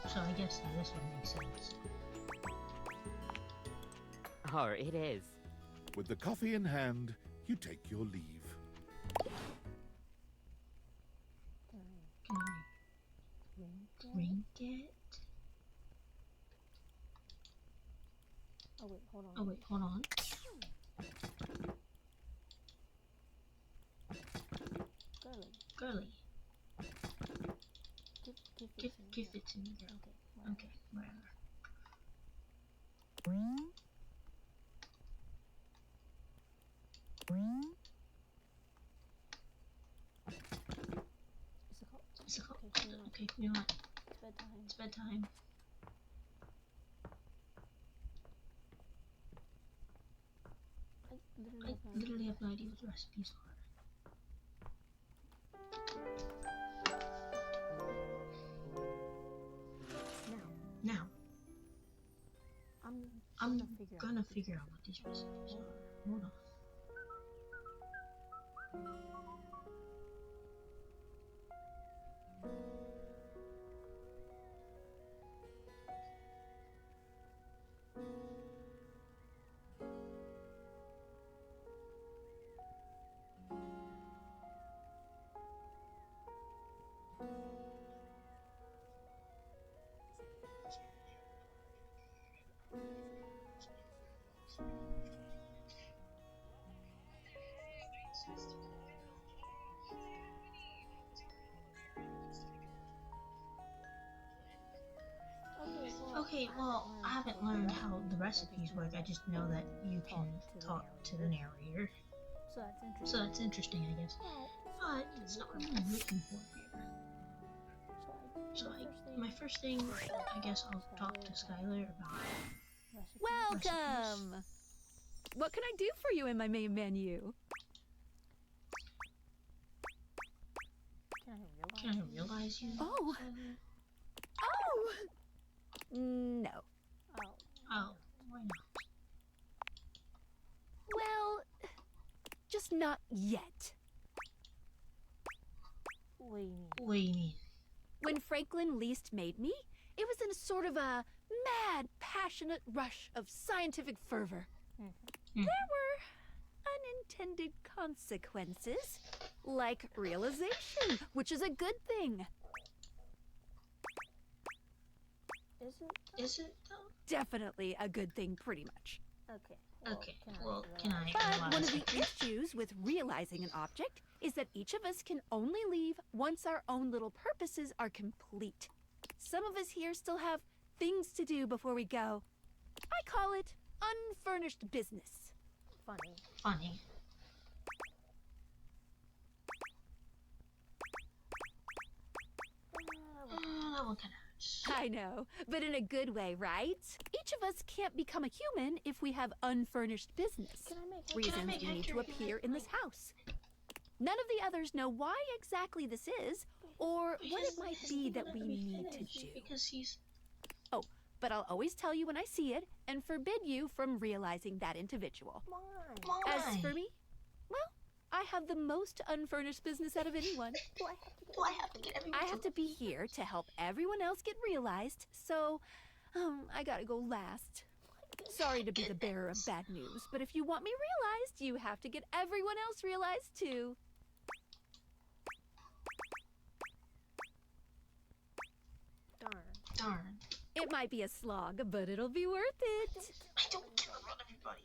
so I guess this would make sense. Oh, it is. With the coffee in hand, you take your leave. Can I drink it? Oh wait, hold on. Girly. Give it to me, girl. Okay, whatever. It's a call. Okay, you know what? It's bedtime. I literally have no idea what the recipes are. Now, I'm gonna figure out what these recipes are. Hold on. Okay, well, I haven't learned how the recipes work. I just know that you can talk to the narrator. So that's interesting, I guess. But it's not what I'm looking for here. So my first thing, I guess I'll talk to Skylar about Welcome! What can I do for you in my main menu? Can I realize you? Oh! Oh! No. Oh, why not? Well, just not yet. What do you mean? When Franklin least made me, it was in a sort of a mad, passionate rush of scientific fervor. There were unintended consequences, like realization, which is a good thing. Is it though? Definitely a good thing, pretty much. Okay. Okay. Well, can I But one realize of the it? issues with realizing an object is that each of us can only leave once our own little purposes are complete. Some of us here still have things to do before we go. I call it unfurnished business. Funny. Funny. That one kind of. I know, but in a good way, right? Each of us can't become a human if we have unfurnished business. Reasons we need to appear in this house. None of the others know why exactly this is, or what it might be that we need to do. Because he's. Oh, but I'll always tell you when I see it and forbid you from realizing that individual. Why? As for me, well, I have the most unfurnished business out of anyone. Do I have to get everyone? I have to be here to help everyone else get realized, so I gotta go last. Sorry to be the bearer of bad news, but if you want me realized, you have to get everyone else realized too. Darn. It might be a slog, but it'll be worth it. I don't care about everybody.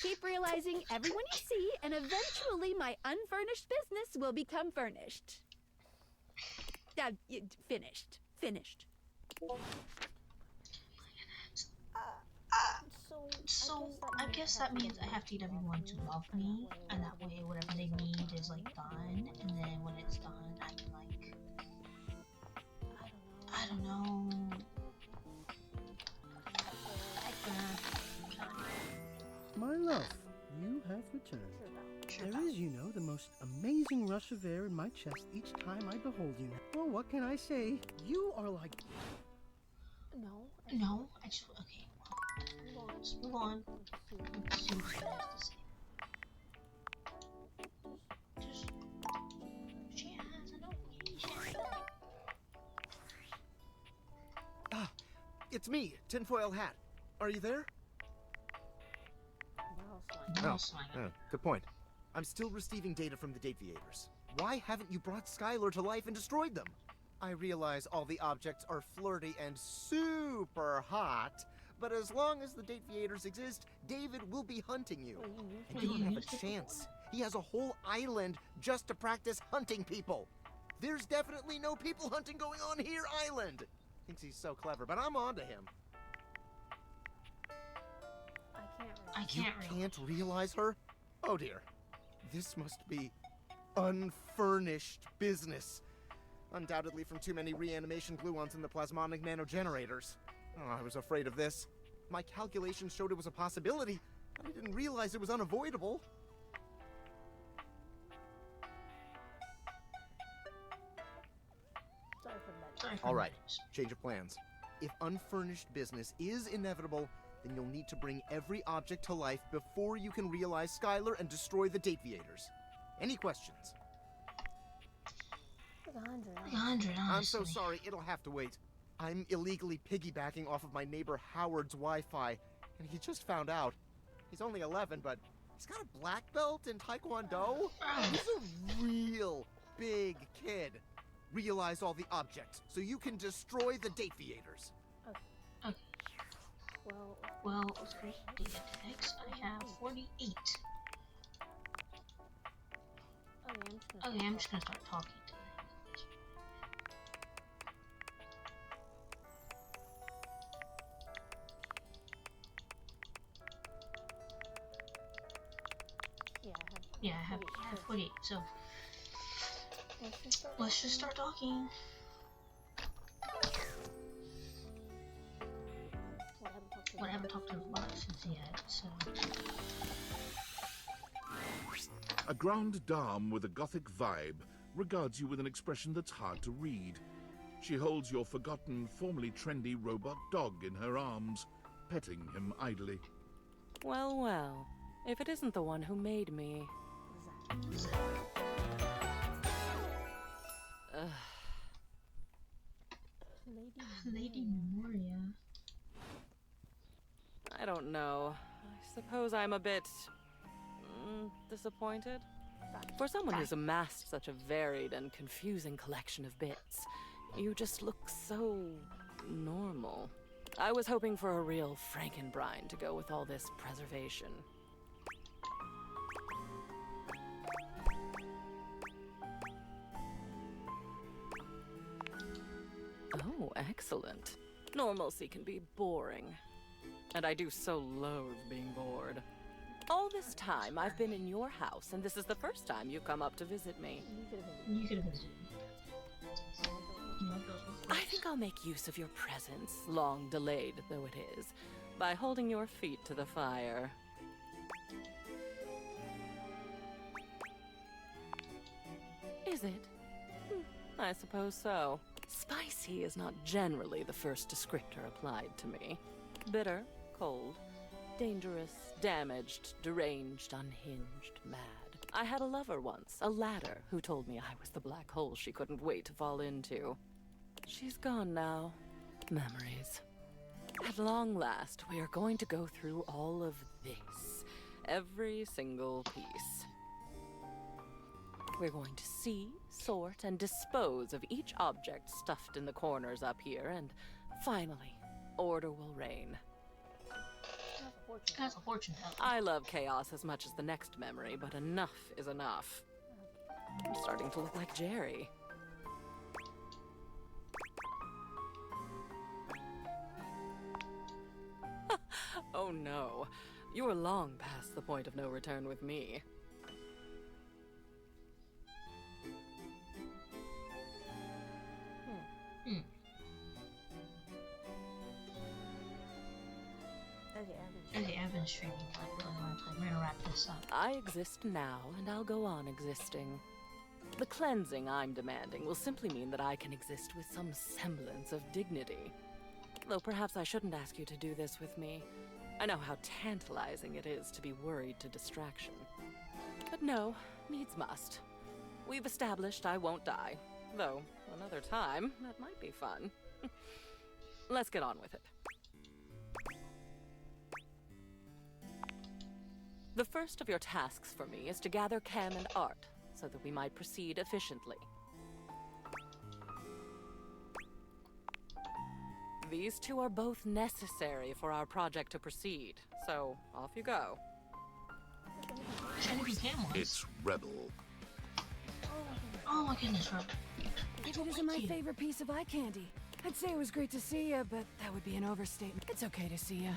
Keep realizing everyone you see, and eventually my unfurnished business will become furnished. Finished. Finished. So I guess that means I have to get everyone to love me, and that way whatever they need is like done, and then when it's done, I can like, I don't know. My love, you have returned. There is, you know, the most amazing rush of air in my chest each time I behold you. Well, what can I say? You are like... No, I just, okay, well, let's move on. Let's see what she has to say. She has an occasion. Ah, it's me, Tinfoil Hat. Are you there? Good point. I'm still receiving data from the Dateviators. Why haven't you brought Skylar to life and destroyed them? I realize all the objects are flirty and super hot, but as long as the Dateviators exist, David will be hunting you. And you don't have a chance. He has a whole island just to practice hunting people. There's definitely no people hunting going on here, Island. Thinks he's so clever, but I'm on to him. I can't realize her? Oh dear. This must be unfurnished business. Undoubtedly from too many reanimation gluons in the plasmonic nanogenerators. Oh, I was afraid of this. My calculations showed it was a possibility, but I didn't realize it was unavoidable. Alright, change of plans. If unfurnished business is inevitable, then you'll need to bring every object to life before you can realize Skylar and destroy the Dateviators. Any questions? 100, I'm so sorry, it'll have to wait. I'm illegally piggybacking off of my neighbor Howard's Wi-Fi, and he just found out. He's only 11, but he's got a black belt in Taekwondo. He's a real big kid. Realize all the objects, so you can destroy the Dateviators. Okay. Well, for data tags, I have 48. Okay, I'm just gonna start talking to them. Yeah, I have 48, so let's just start talking. Well, I haven't talked to the bot since yet, so... A grande dame with a gothic vibe regards you with an expression that's hard to read. She holds your forgotten, formerly trendy robot dog in her arms, petting him idly. Well, well, if it isn't the one who made me. Lady Memoria. I don't know. I suppose I'm a bit Disappointed? For someone who's amassed such a varied and confusing collection of bits, you just look so normal. I was hoping for a real Frankenbrine to go with all this preservation. Oh, excellent. Normalcy can be boring. And I do so loathe being bored. All this time, I've been in your house, and this is the first time you've come up to visit me. You could have visited. I think I'll make use of your presence, long delayed though it is, by holding your feet to the fire. Is it? I suppose so. Spicy is not generally the first descriptor applied to me. Bitter, cold, dangerous, damaged, deranged, unhinged, mad. I had a lover once, a ladder, who told me I was the black hole she couldn't wait to fall into. She's gone now. Memories. At long last, we are going to go through all of this. Every single piece. We're going to see, sort, and dispose of each object stuffed in the corners up here, and finally, order will reign. That's a fortune teller. I love chaos as much as the next memory, but enough is enough. I'm starting to look like Jerry. Oh no, you are long past the point of no return with me. Okay, I've been streaming for like a really long time. We're gonna wrap this up. I exist now, and I'll go on existing. The cleansing I'm demanding will simply mean that I can exist with some semblance of dignity. Though perhaps I shouldn't ask you to do this with me. I know how tantalizing it is to be worried to distraction. But no, needs must. We've established I won't die. Though, another time, that might be fun. Let's get on with it. The first of your tasks for me is to gather Cam and Art, so that we might proceed efficiently. These two are both necessary for our project to proceed, so off you go. It's Rebel. Oh my goodness, Rebel. If it isn't my favorite piece of eye candy, I'd say it was great to see you, but that would be an overstatement. It's okay to see you.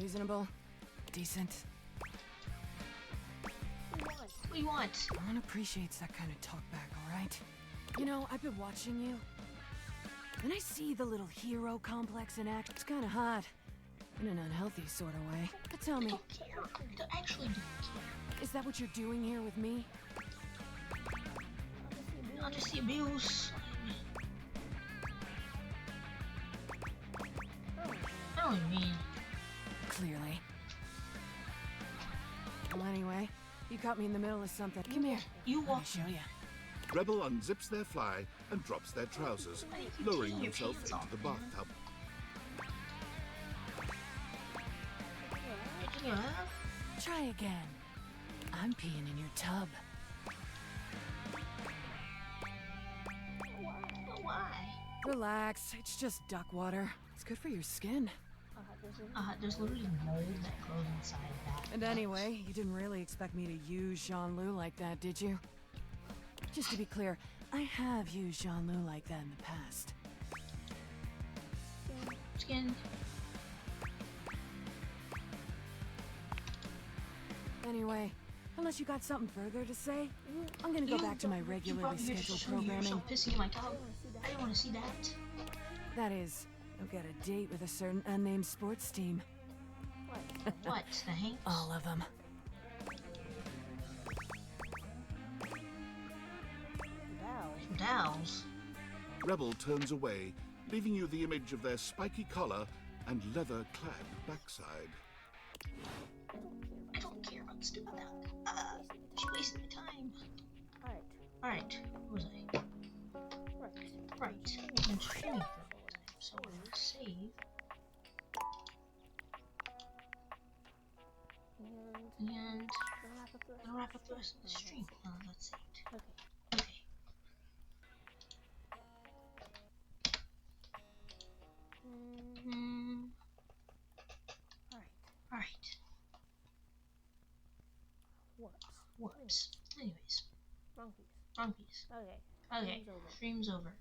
Reasonable. Decent. What do you want? One appreciates that kind of talk back, alright? You know, I've been watching you. And I see the little hero complex in act. It's kind of hot. In an unhealthy sort of way. But tell me. I don't care. I actually don't care. Is that what you're doing here with me? Not just the abuse. I don't even mean. Clearly. Well, anyway, you caught me in the middle of something. Come here. You Let me show you. Rebel unzips their fly and drops their trousers, lowering himself into the bathtub. Try again. I'm peeing in your tub. Why? Relax. It's just duck water. It's good for your skin. There's literally mold that grows inside of that. And anyway, you didn't really expect me to use Jean-Loup like that, did you? Just to be clear, I have used Jean-Loup like that in the past. Skin. Anyway, unless you got something further to say, I'm gonna go back to my regularly scheduled programming. You're pissing in my tub. I didn't want to see that. That is, I've got a date with a certain unnamed sports team. What? The Hanks? All of them. Dowels. Rebel turns away, leaving you the image of their spiky collar and leather-clad backside. I don't care about stupid that. She wasted my time. Alright. Where was I? Right. I've been streaming for a long time, so we're gonna save. And Gonna wrap up the rest of the stream. That's it. Okay. Okay. Alright. Whoops. Anyways. Wrong piece. Wrong piece. Okay. Okay. Stream's over.